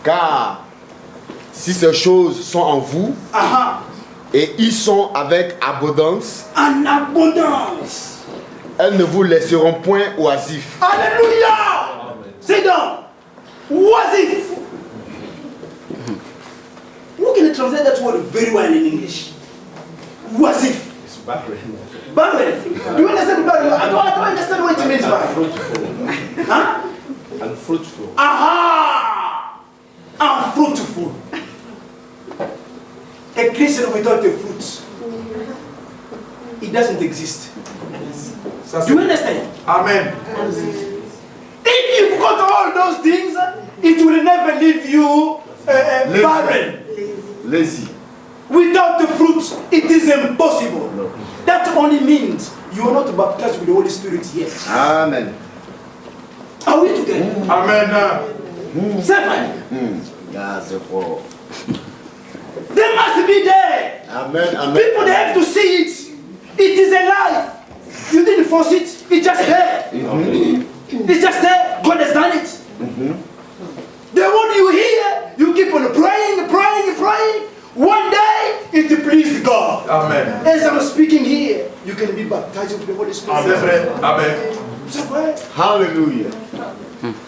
Car si ces choses sont en vous et ils sont avec abondance, En abondance. elles ne vous laisseront point oisifs. Hallelujah. Sit down. Oisif. Who can translate that word very well in English? Oisif. It's barren. Barren. Do you understand barren? I don't understand what it means by. Huh? Unfruitful. Aha! Unfruitful. A Christian without a fruit, it doesn't exist. Ça, Do you understand? Amen. If you've got all those things, it will never leave you barren. Lazy. Without the fruit, it is impossible. That only means you are not baptized with the Holy Spirit yet. Amen. Are we together? Amen. Seven. That's the four. They must be there. Amen. Amen. People, they have to see it. It is alive. You didn't force it. It's just there. It's just there. God has done it. The word you hear, you keep on praying. One day, it pleased God. Amen. As I'm speaking here, you can be baptized with the Holy Spirit. Amen. Hallelujah.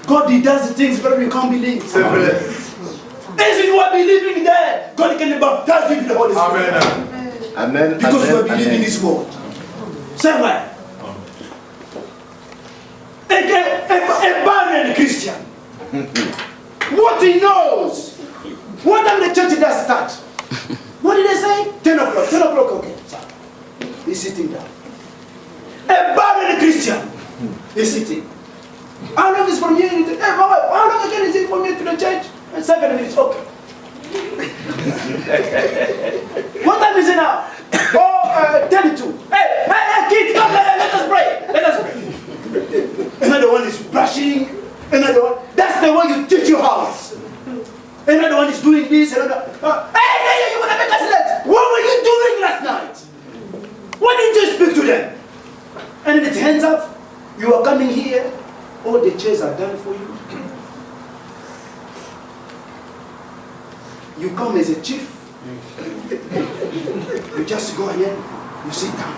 God, He does the things where we can't believe. As you are believing there, God can baptize you with the Holy Spirit. Amen. Because you are believing His word. Say why? A barren Christian. What he knows. What time the church does start? What did they say? 10 o'clock. 10 o'clock, okay. He's sitting down. A barren Christian is sitting. How long is from here? Hey, how long again is it from here to the church? 7 minutes, okay. What time is it now? Oh, 32. Hey, kids, come, let us pray. Let us pray. Another one is brushing. Another one. That's the way you teach your house. Another one is doing this. Another. Hey, you're gonna make us late. What were you doing last night? Why didn't you speak to them? And if it hands up, you are coming here. All the chairs are done for you. You come as a chief. You just go ahead. You sit down.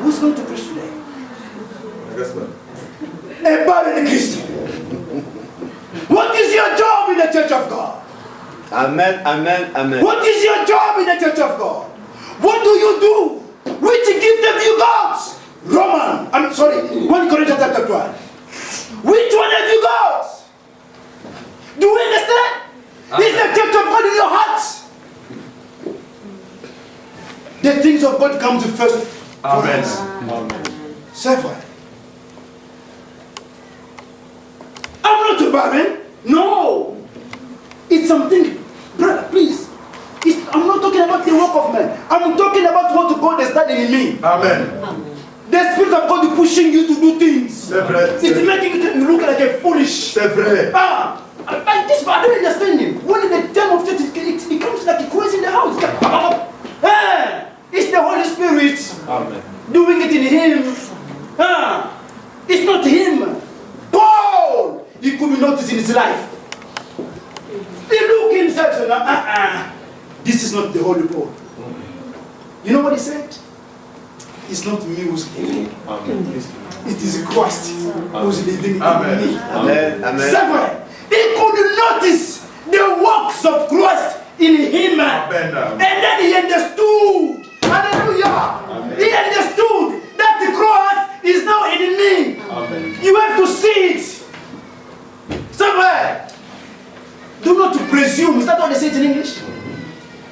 Who's going to preach today? A barren Christian. What is your job in the church of God? Amen. Amen. Amen. What is your job in the church of God? What do you do? Which gift have you got? 1 Corinthians chapter 12. Which one have you got? Do you understand? Is the church of God in your heart? The things of God come to first. Amen. Seven. I'm not a barren. No. It's something, brother, please. I'm not talking about the work of man. I'm talking about what God has done in me. Amen. The Spirit of God is pushing you to do things. It's making you look like a foolish. C'est vrai. This I don't understand him. When in the time of church, it becomes like a crazy in the house. It's the Holy Spirit. Amen. Doing it in him. It's not him. Paul, he could be noticed in his life. He looked himself and said, this is not the Holy Paul. You know what he said? It's not me who's living. It is Christ who's living in me. Amen. Amen. Seven. He could notice the works of Christ in him. Amen. And then he understood. Hallelujah. Amen. He understood that the cross is now in me. Amen. You have to see it. Somewhere. Do not presume. Is that what they say it in English?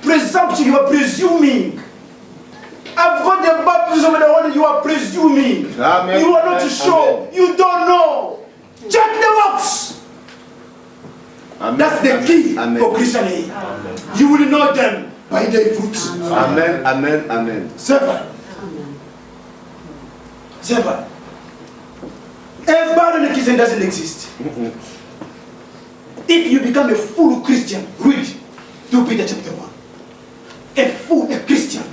Presumption. You are presuming. I've got the baptism of the Holy. You are presuming. Amen. You are not sure. Amen. You don't know. Check the works. Amen. That's the key Amen. for Christianity. Amen. You will know them by their fruits. Amen. Amen. Amen. Seven. A barren Christian doesn't exist. If you become a full Christian, read 2 Peter chapter 1. A Christian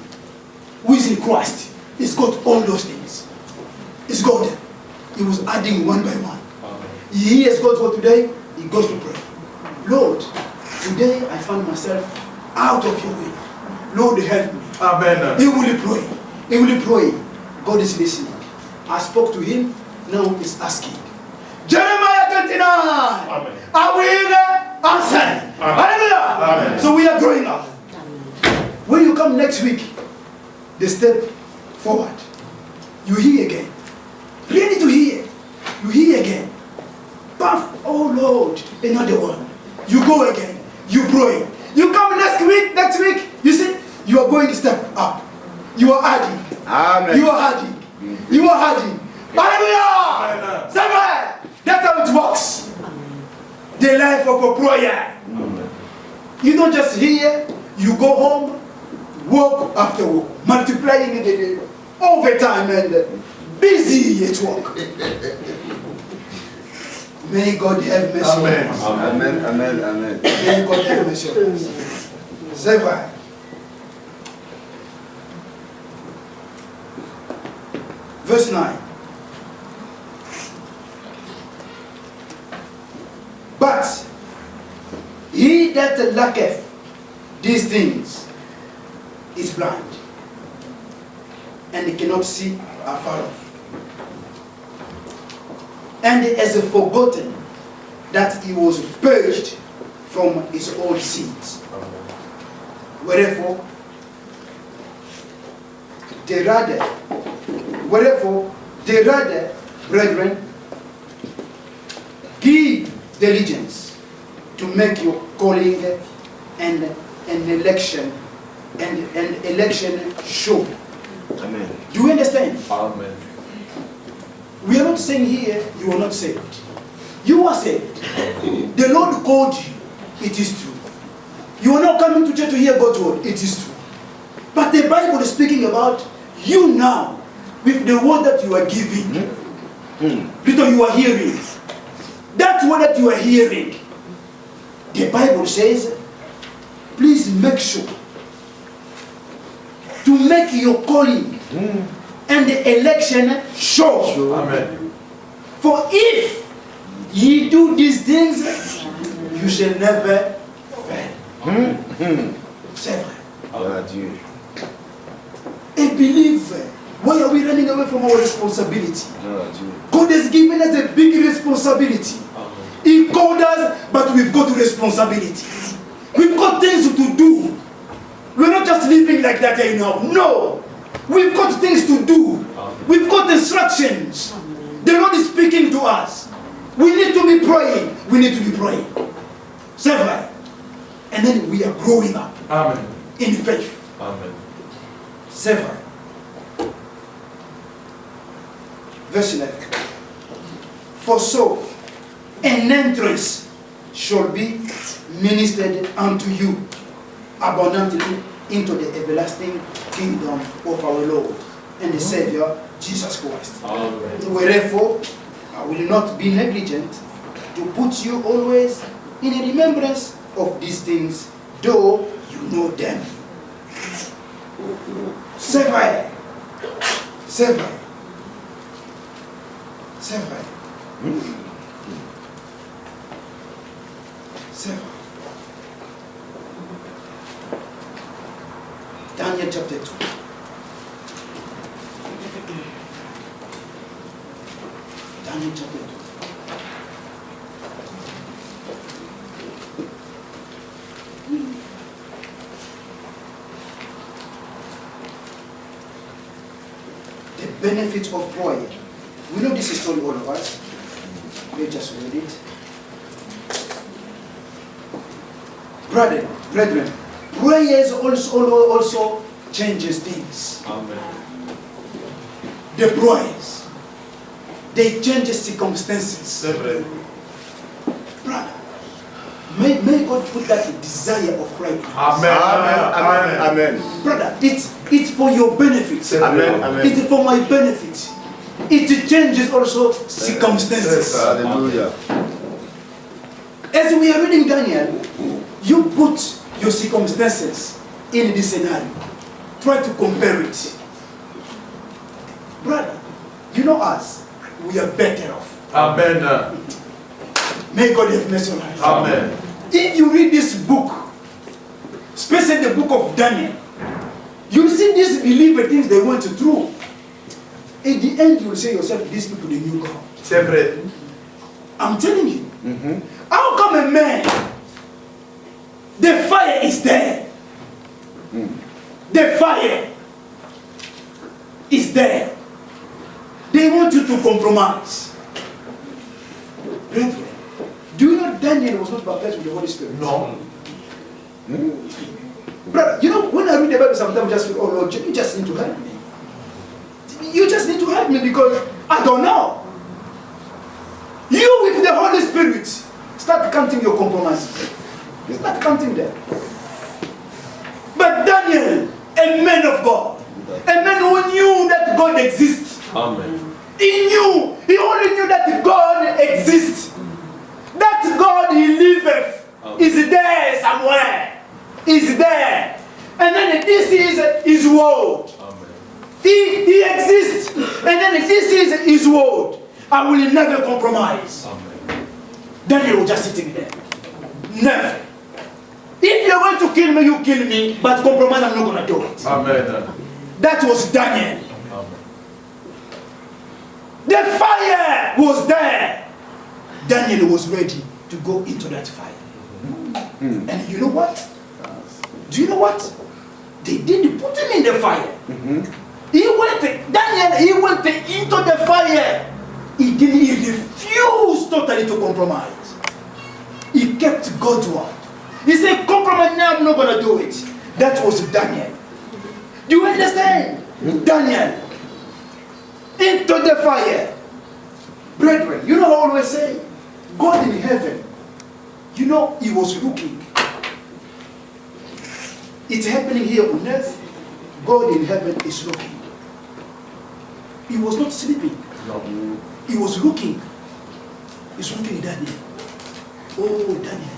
who is in Christ, he's got all those things. He's got them. He was adding one by one. He hears God's word today, he goes to pray. Lord, today I found myself out of your way. Lord, help me. Amen. He will pray. He will pray. God is listening. I spoke to him, now he's asking. Jeremiah 29. Amen. I will answer. Hallelujah. Amen. So we are growing up. When you come next week, the step forward. You hear again. Ready to hear. You hear again. Puff. Oh Lord. Another one. You go again. You pray. You come next week. You see, you are going to step up. You are adding. Amen. You are adding. You are adding. Hallelujah! C'est vrai! That's how it works. The life of a prayer. You don't just hear, you go home, work after work, multiplying it overtime and busy at work. May God have mercy. Amen. Amen, amen, amen. May God have mercy. C'est vrai. Verse 9. But he that lacketh these things is blind, and he cannot see afar off, and has forgotten that he was purged from his old sins. Wherefore, the rather, brethren, give diligence to make your calling and election sure. Amen. Do you understand? Amen. We are not saying here you are not saved. You are saved. The Lord called you. It is true. You are not coming to church to hear God's word. It is true. But the Bible is speaking about you now with the word that you are giving. Because you are hearing. That word that you are hearing. The Bible says, please make sure to make your calling and the election sure. Amen. For if ye do these things, you shall never fail. C'est vrai. Gloire à Dieu. A believer, why are we running away from our responsibility? Gloire à Dieu. God has given us a big responsibility. He called us, but we've got responsibility. We've got things to do. We're not just living like that anyhow. No. We've got things to do. We've got instructions. The Lord is speaking to us. We need to be praying. We need to be praying. Several. And then we are growing up Amen. in faith. Amen. Several. Verse 11. For so an entrance shall be ministered unto you abundantly into the everlasting kingdom of our Lord and the Savior Jesus Christ. Amen. Wherefore, I will not be negligent to put you always in remembrance of these things, though you know them. Several. Several. Several. Several. Daniel chapter 2. Daniel chapter 2. The benefits of prayer. We know this is story, all of us. We just read it. Brethren, prayers also changes things. Amen. The prayers, they change circumstances. C'est vrai. Brother, may God put that desire of prayer. Amen. Amen, amen, amen. Brother, it's for your benefit. Amen, amen. It's for my benefit. It changes also circumstances. Hallelujah. As we are reading Daniel, you put your circumstances in this scenario. Try to compare it. Brother, you know us. We are better off. Amen. May God have mercy on us. Amen. If you read this book, especially the book of Daniel, you'll see these believer things they went through. In the end, you will say yourself, these people, they knew God. C'est vrai. I'm telling you. How come a man, the fire is there? The fire is there. They want you to compromise. Brethren, do you know Daniel was not baptized with the Holy Spirit? No. Brother, you know, when I read the Bible sometimes I just feel, oh Lord, you just need to help me. you just need to help me because I don't know. You with the Holy Spirit, start counting your compromises. Start counting them. But Daniel, a man of God, a man who knew that God exists. Amen. He only knew that God exists. That God he liveth is there somewhere. Is there. And then this is his word. Amen. He exists. And then this is his word. I will never compromise. Amen. Daniel was just sitting there. Never. If you're going to kill me, you kill me. But compromise, I'm not going to do it. Amen. That was Daniel. Amen. The fire was there. Daniel was ready to go into that fire. And you know what? Do you know what? They didn't put him in the fire. Daniel, he went into the fire. He refused totally to compromise. He kept God's word. He said, compromise now, I'm not going to do it. That was Daniel. Do you understand? Daniel. Into the fire. Brethren, you know how I always say, God in heaven, you know, he was looking. It's happening here on earth. God in heaven is looking. He was not sleeping. No. He was looking. He's looking at Daniel. Oh, Daniel.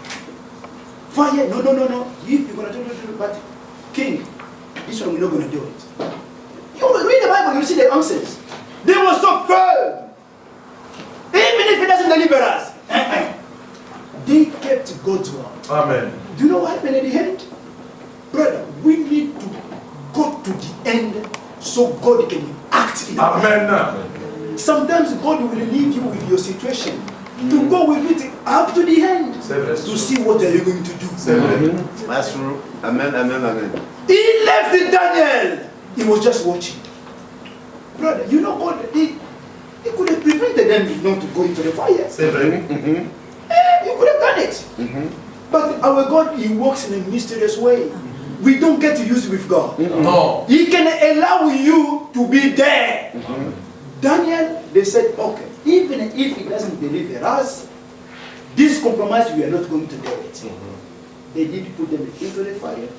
Fire, no. If you're going to do it, but king, this one we're not going to do it. You read the Bible, you see the answers. They were so firm. Even if it doesn't deliver us. They kept God's word. Amen. Do you know what happened at the end? Brother, we need to go to the end so God can act in our life. Amen. Sometimes God will leave you with your situation to go with it up to the end to see what are you going to do. That's true. Amen. He left Daniel. He was just watching. Brother, you know God, he could have prevented them not to go into the fire. He could have done it. But our God, he works in a mysterious way. We don't get used with God. No. He can allow you to be there. Daniel, they said, okay, even if he doesn't deliver us, this compromise, we are not going to do it. They did put them into the fire.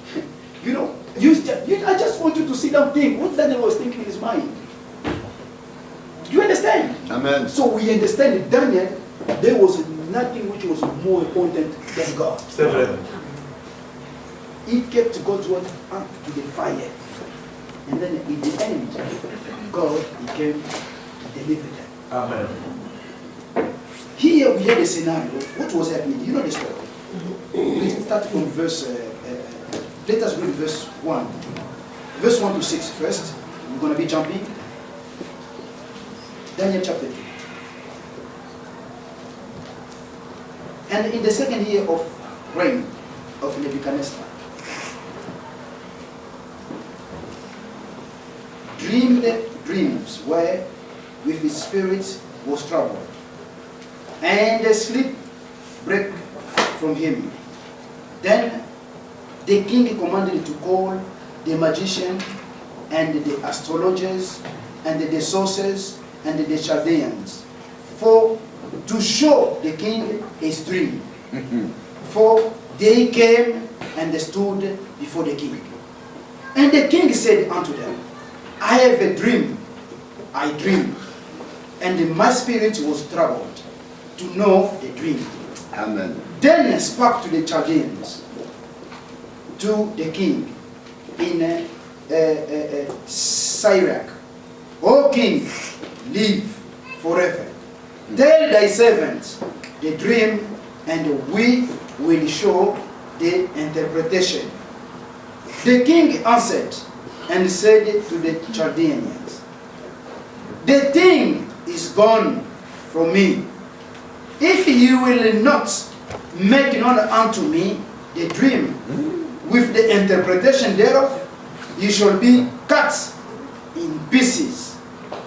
You know, I just want you to sit down and think what Daniel was thinking in his mind. Do you understand? Amen. So we understand that Daniel, there was nothing which was more important than God. He kept God's word up to the fire. And then in the end, God became to deliver them. Amen. Here we had a scenario. What was happening? You know the story. Let's start from verse, let us read verse 1. Verse 1 to 6 first. We're going to be jumping. Daniel chapter 2. And in the second year of reign of Nebuchadnezzar, dreamed dreams where with his spirit was troubled, and the sleep break from him. Then the king commanded to call the magician and the astrologers and the sorcerers and the Chaldeans for to show the king his dream. For they came and stood before the king. And the king said unto them, I have a dream. I dreamed, and my spirit was troubled to know the dream. Amen. Then spoke to the Chaldeans, to the king in Syriac, O king, live forever. Tell thy servants the dream, and we will show the interpretation. The king answered and said to the Chaldeans, the thing is gone from me. If you will not make known unto me the dream with the interpretation thereof, you shall be cut in pieces,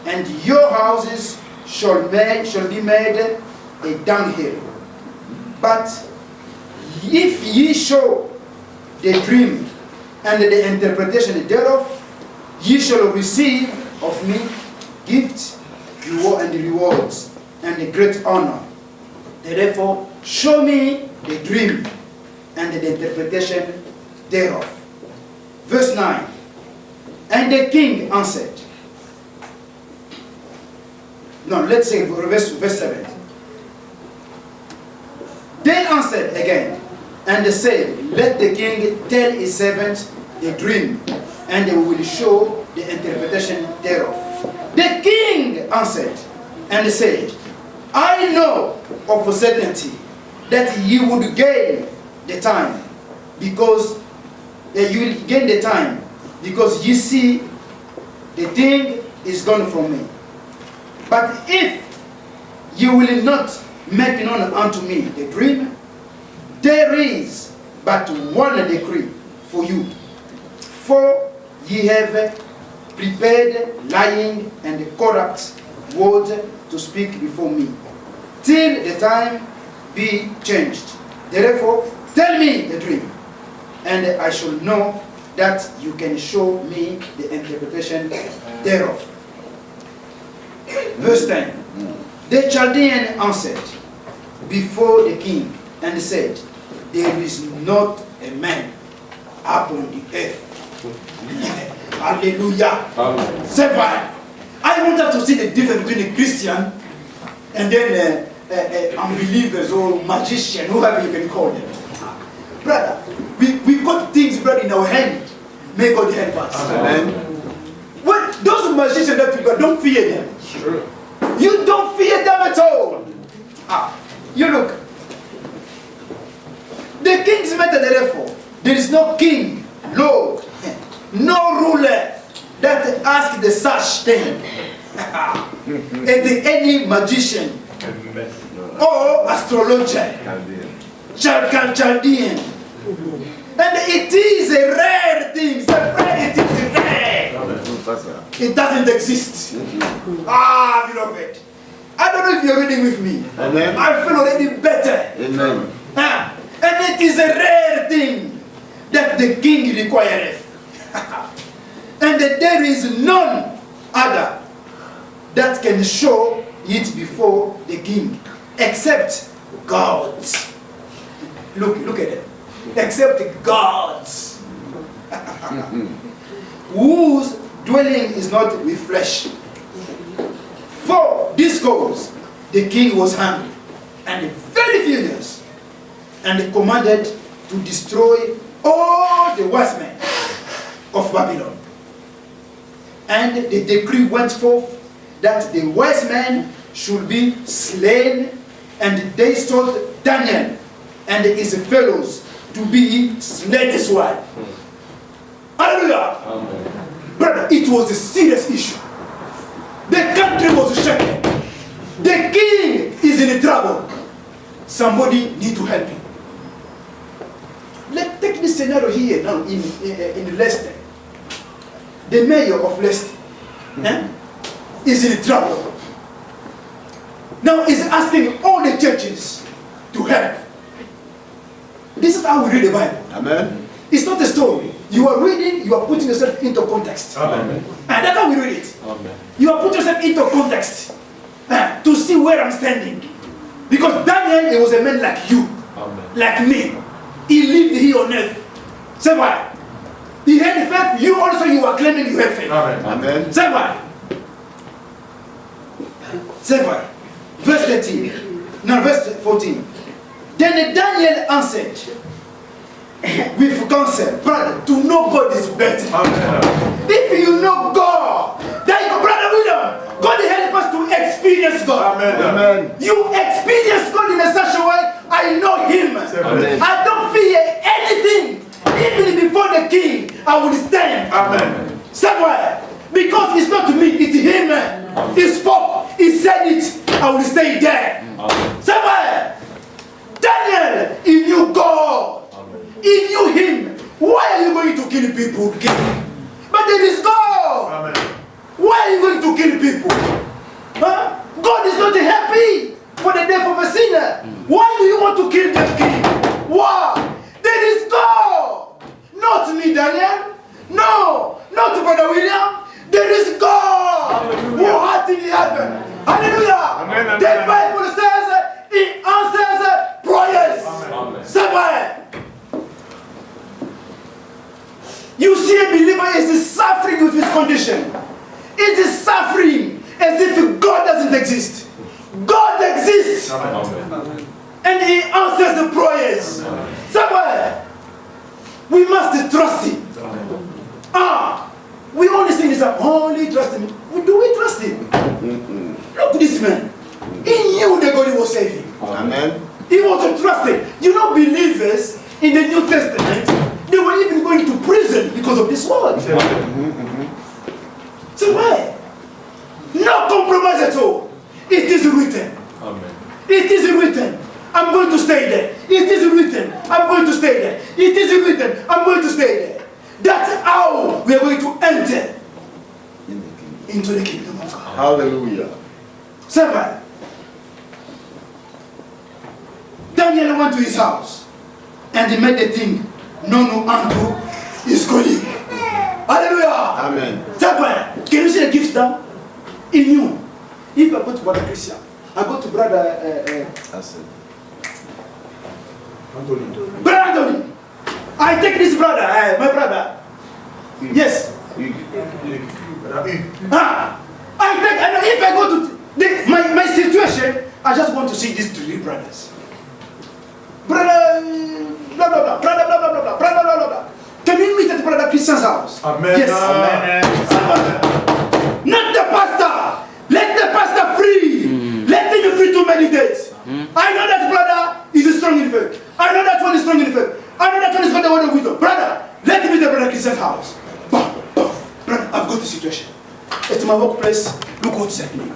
and your houses shall be made a dunghill. But if ye show the dream and the interpretation thereof, ye shall receive of me gifts and the rewards and the great honor. Therefore, show me the dream and the interpretation thereof. Verse 9. And the king answered. No, let's say verse 7. They answered again, and they said, let the king tell his servants the dream, and they will show the interpretation thereof. The king answered and said, I know of a certainty that you would gain the time, because you will gain the time, because you see the thing is gone from me. But if you will not make known unto me the dream, there is but one decree for you. For ye have prepared lying and corrupt word to speak before me, till the time be changed. Therefore, tell me the dream, and I shall know that you can show me the interpretation thereof. Verse 10. The Chaldean answered before the king and said, there is not a man upon the earth. Hallelujah. Amen. Seven. I want us to see the difference between a Christian and then unbelievers or magician, whoever you can call them. Brother, we've got things, brother, in our hand. May God help us. Amen. When those magicians that you got, don't fear them. Sure. You don't fear them at all. You look. The king's method, therefore, there is no king, lord, no ruler that asks the such thing. And any magician or astrologer, Chaldean. And it is a rare thing. It is rare. It doesn't exist. Beloved. I don't know if you're reading with me. Amen. I feel already better. Amen. And it is a rare thing that the king requireth. And that there is none other that can show it before the king, except God. Look at it. Except God's, whose dwelling is not with flesh. For this cause, the king was angry and very furious, and commanded to destroy all the wise men of Babylon. And the decree went forth that the wise men should be slain, and they sold Daniel and his fellows to be slain as well. Hallelujah. Amen. Brother, it was a serious issue. The country was shaken. The king is in trouble. Somebody need to help him. Let's take this scenario here now in Leicester. The mayor of Leicester is in trouble. Now he's asking all the churches to help. This is how we read the Bible. Amen. It's not a story. You are reading, you are putting yourself into context. Amen. And that's how we read it. Amen. You are putting yourself into context to see where I'm standing. Because Daniel, he was a man like you, Amen. like me. He lived here on earth. Say why? He had faith. You also, you are claiming you have faith. Amen. Amen. Say why? Say why? Verse 13. No, verse 14. Then Daniel answered with counsel, brother, to know God is better. Amen. If you know God, then brother William, God help us to experience God. Amen. Amen. You experience God in a such a way, I know Him. Amen. I don't fear anything. Even before the King, I will stand. Amen. Somewhere. Because it's not me, it's Him. He spoke, He said it, I will stay there. Somewhere. Daniel, he knew God. He knew Him. Why are you going to kill people? But there is God. Amen. Why are you going to kill people? God is not happy for the death of a sinner. Why do you want to kill the king? Why? There is God. Not me, Daniel. No, not Brother William. There is God who had in heaven. Hallelujah. Amen. The Bible says he answers prayers. Somewhere. You see a believer is suffering with his condition. It is suffering as if God doesn't exist. God exists. Amen. And he answers the prayers. Somewhere. We must trust him. We only sing this song, only trust him. Do we trust him? Look at this man. He knew that God was saving. Amen. He was to trust him. You know, believers in the New Testament, they were even going to prison because of this word. So why? No compromise at all. It is written. Amen. It is written. I'm going to stay there. It is written. I'm going to stay there. It is written. I'm going to stay there. That's how we are going to enter into the kingdom of God. Hallelujah. 7. Daniel went to his house and he made the thing known unto his colleague. Hallelujah. Amen. 7. Can you see the gifts down? He knew. If I go to Brother Christian, I go to Brother Anthony. I take this brother, my brother. Yes. If I go to my situation, I just want to see these 3 brothers. Brother, blah blah blah, brother, blah blah blah, blah, brother, blah blah blah. Can we meet at Brother Christian's house? Amen. Yes. Amen. Not the pastor. Let the pastor free. Let him be free to meditate. I know that brother is strong in faith. I know that one is strong in faith. I know that one is got the word of wisdom. Brother, let me meet at Brother Christian's house. Brother, I've got the situation. At my workplace, look what's happening.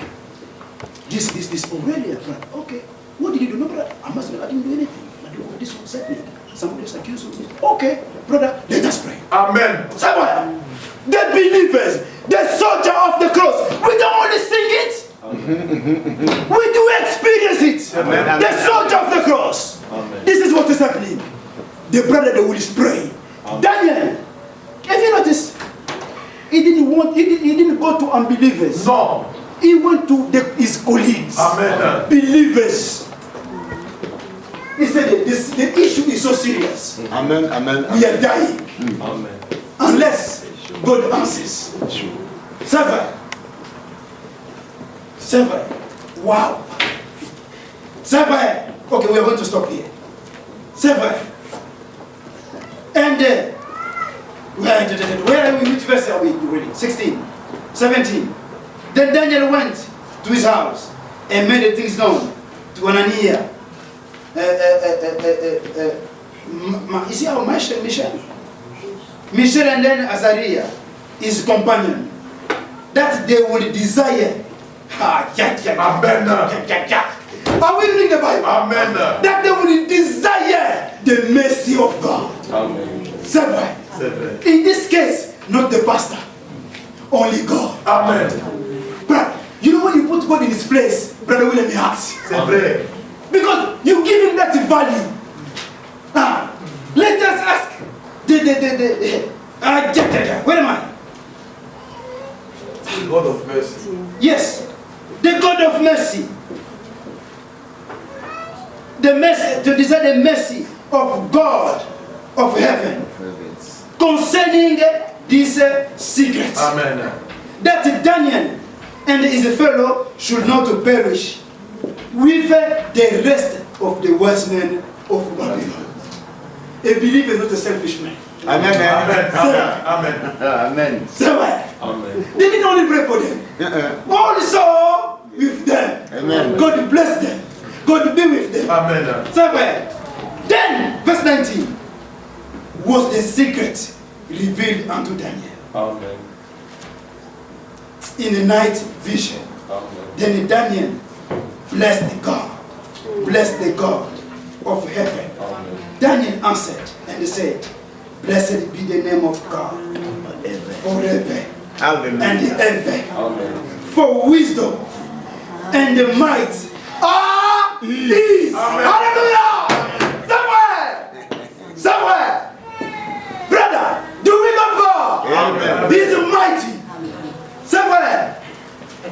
This. Oh, really, brother? Okay. What did you do? No, brother. I didn't do anything. But look, this was happening. Somebody is accused of this. Okay, brother, let us pray. Amen. Somewhere. The believers, the soldier of the cross, we don't only sing it. We do experience it. Amen. The soldier of the cross. Amen. This is what is happening. The brother that will pray. Daniel, have you noticed? He didn't go to unbelievers. No. He went to his colleagues. Amen. Believers. He said the issue is so serious. Amen. Amen. We are dying. Amen. Unless God answers. 7. Wow. 7. Okay, we are going to stop here. 7. And where are we? Which verse are we reading? 16. 17. Then Daniel went to his house and made the things known to Ananiah. You see how Mishael and then Azariah, his companion, that they would desire. Amen. Are we reading the Bible? Amen. That they would desire the mercy of God. Amen. 7. 7. In this case, not the pastor, only God. Amen. Brother, you know when you put God in his place, Brother William Hart. C'est vrai. Because you give him that value. Let us ask where am I? God of mercy. Yes, the God of mercy. The mercy, to desire the mercy of God of heaven concerning this secret. Amen. That Daniel and his fellow should not perish with the rest of the wise men of Babylon. A believer is not a selfish man. Amen. Amen. Amen. Amen. Amen. They didn't only pray for them. Also with them. Amen. God bless them. God be with them. Amen. Then, verse 19, was the secret revealed unto Daniel Amen. in the night vision. Amen. Then Daniel blessed God of heaven. Amen. Daniel answered and said, blessed be the name of God forever and ever. Amen. For wisdom and the might are his. Hallelujah! Somewhere. Brother, the will of God Amen. is mighty. Somewhere.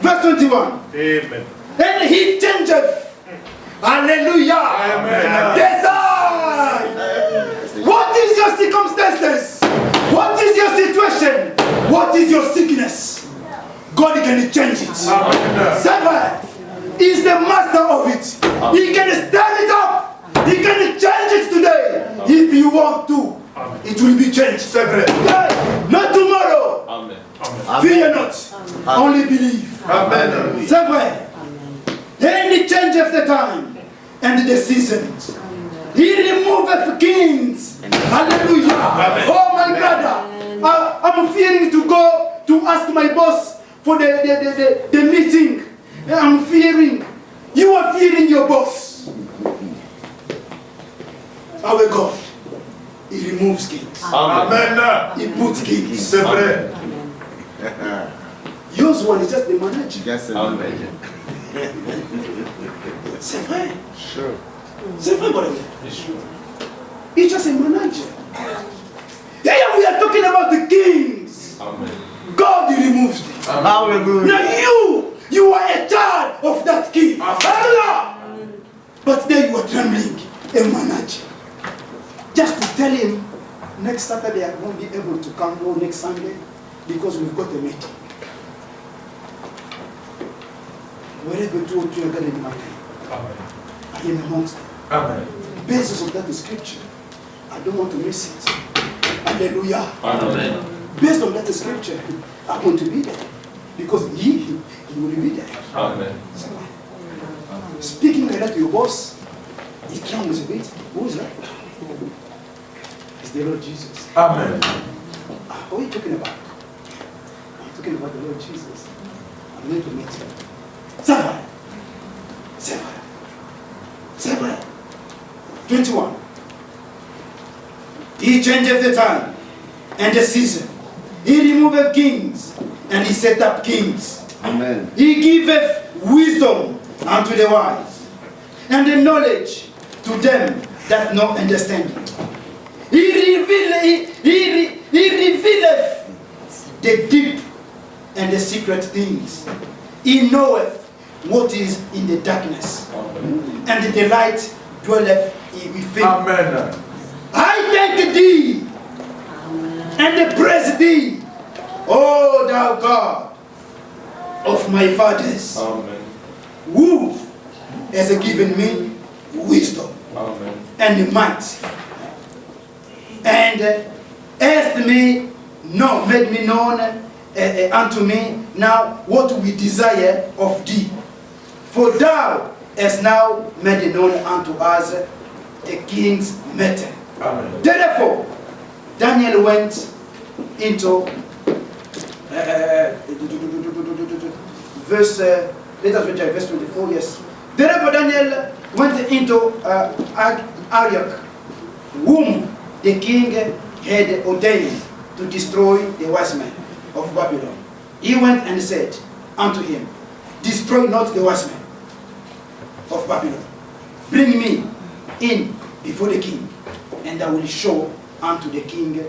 Verse 21. Amen. And he changeth. Hallelujah. Amen. Decide. What is your circumstances? What is your situation? What is your sickness? God can change it. Amen. Seven is the master of it. He can stand it up. He can change it today. If you want to, it will be changed. Seven. Not tomorrow. Amen. Fear not. Only believe. Amen. Seven. And he changeth the time and the seasons. He removeth kings. Hallelujah. Oh my brother, I'm fearing to go to ask my boss for the meeting. I'm fearing. You are fearing your boss. Our God, he removes kings. Amen. He puts kings. C'est vrai. Yours one is just the manager. Just Amen. C'est vrai. Sure. C'est vrai, brother. It's true. He's just a manager. Here we are talking about the kings. Amen. God removes them. Hallelujah. Now you are a child of that king. Hallelujah. But then you are trembling, a manager. Just to tell him, next Saturday I won't be able to come, or next Sunday, because we've got a meeting. Wherever two or three are gathered in my name, I am amongst them. Amen. Basis of that scripture, I don't want to miss it. Hallelujah. Amen. Based on that scripture, I want to be there. Because he will be there. Amen. Speaking like that to your boss, he comes a bit. Who is that? It's the Lord Jesus. Amen. What are you talking about? I'm talking about the Lord Jesus. I'm going to meet him. Seven. 21. He changeth the time and the season. He removeth kings and he set up kings. Amen. He giveth wisdom unto the wise and the knowledge to them that know understanding. He revealeth the deep and the secret things. He knoweth what is in the darkness, and the light dwelleth with him. Amen. I thank thee and praise thee, O thou God of my fathers, Amen. who has given me wisdom Amen. and might, and hast made me known unto me now what we desire of thee. For thou hast now made known unto us a king's matter. Amen. Therefore, Daniel went into verse 24, yes. Therefore, Daniel went into Arioch, whom the king had ordained to destroy the wise men of Babylon. He went and said unto him, destroy not the wise men of Babylon. Bring me in before the king, and I will show unto the king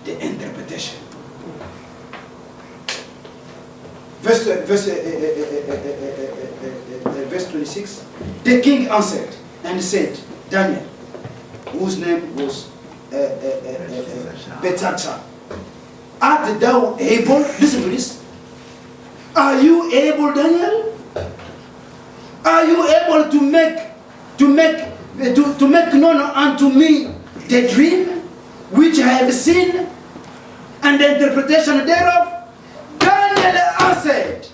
the interpretation. Verse 26. The king answered and said, Daniel, whose name was Belshazzar, art thou able? Listen to this. Are you able, Daniel? Are you able to make known unto me the dream which I have seen and the interpretation thereof? Daniel answered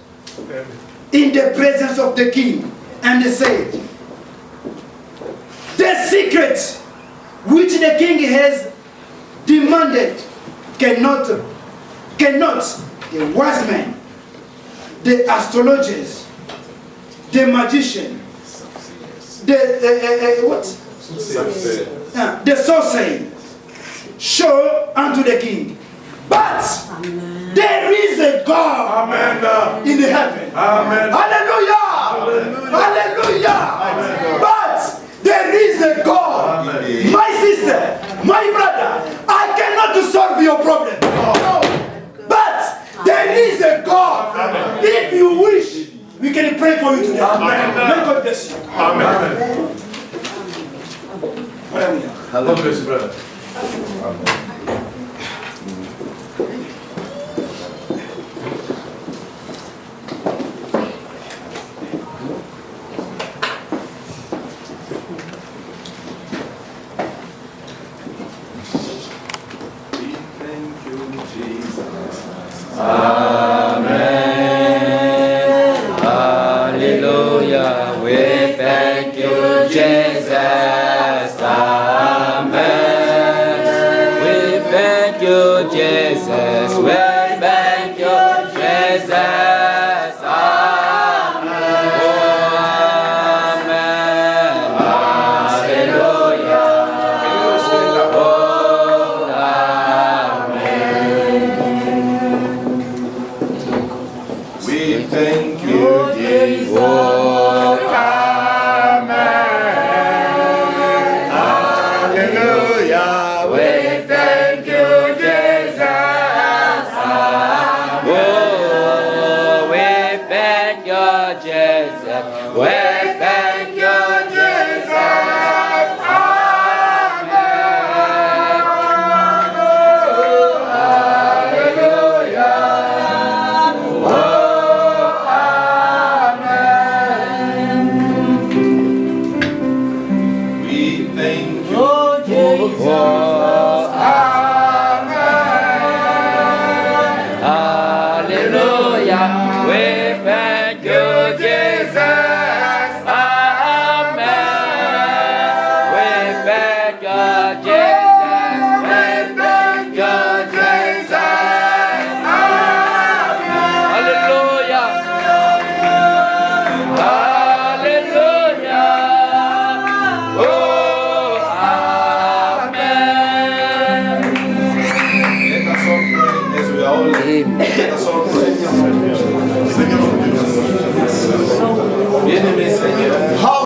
in the presence of the king and said, the secret which the king has demanded cannot the wise men, the astrologers, the magician, the sorcerer show unto the king. But there is a God in the heaven. Amen. Hallelujah! Hallelujah! But there is a God. Amen. My sister, my brother, I cannot solve your problem. No. But there is a God. If you wish, pray for you today. Amen. May God bless you. Amen. Hallelujah. God bless you, brother. Hallelujah. We thank you, Jesus. Amen. We thank you, Jesus. We thank you, Jesus. Amen. Hallelujah. Oh, amen. We thank you, Jesus. Oh, Hallelujah. we thank you, Jesus. Oh, we thank you, Jesus. We thank you, Jesus. We thank you. Oh, hallelujah. We thank you, Jesus. Amen. We thank you, Jesus. We thank you, Jesus. Hallelujah. Hallelujah. Oh, amen. Let us all pray as we are all. Let us all pray.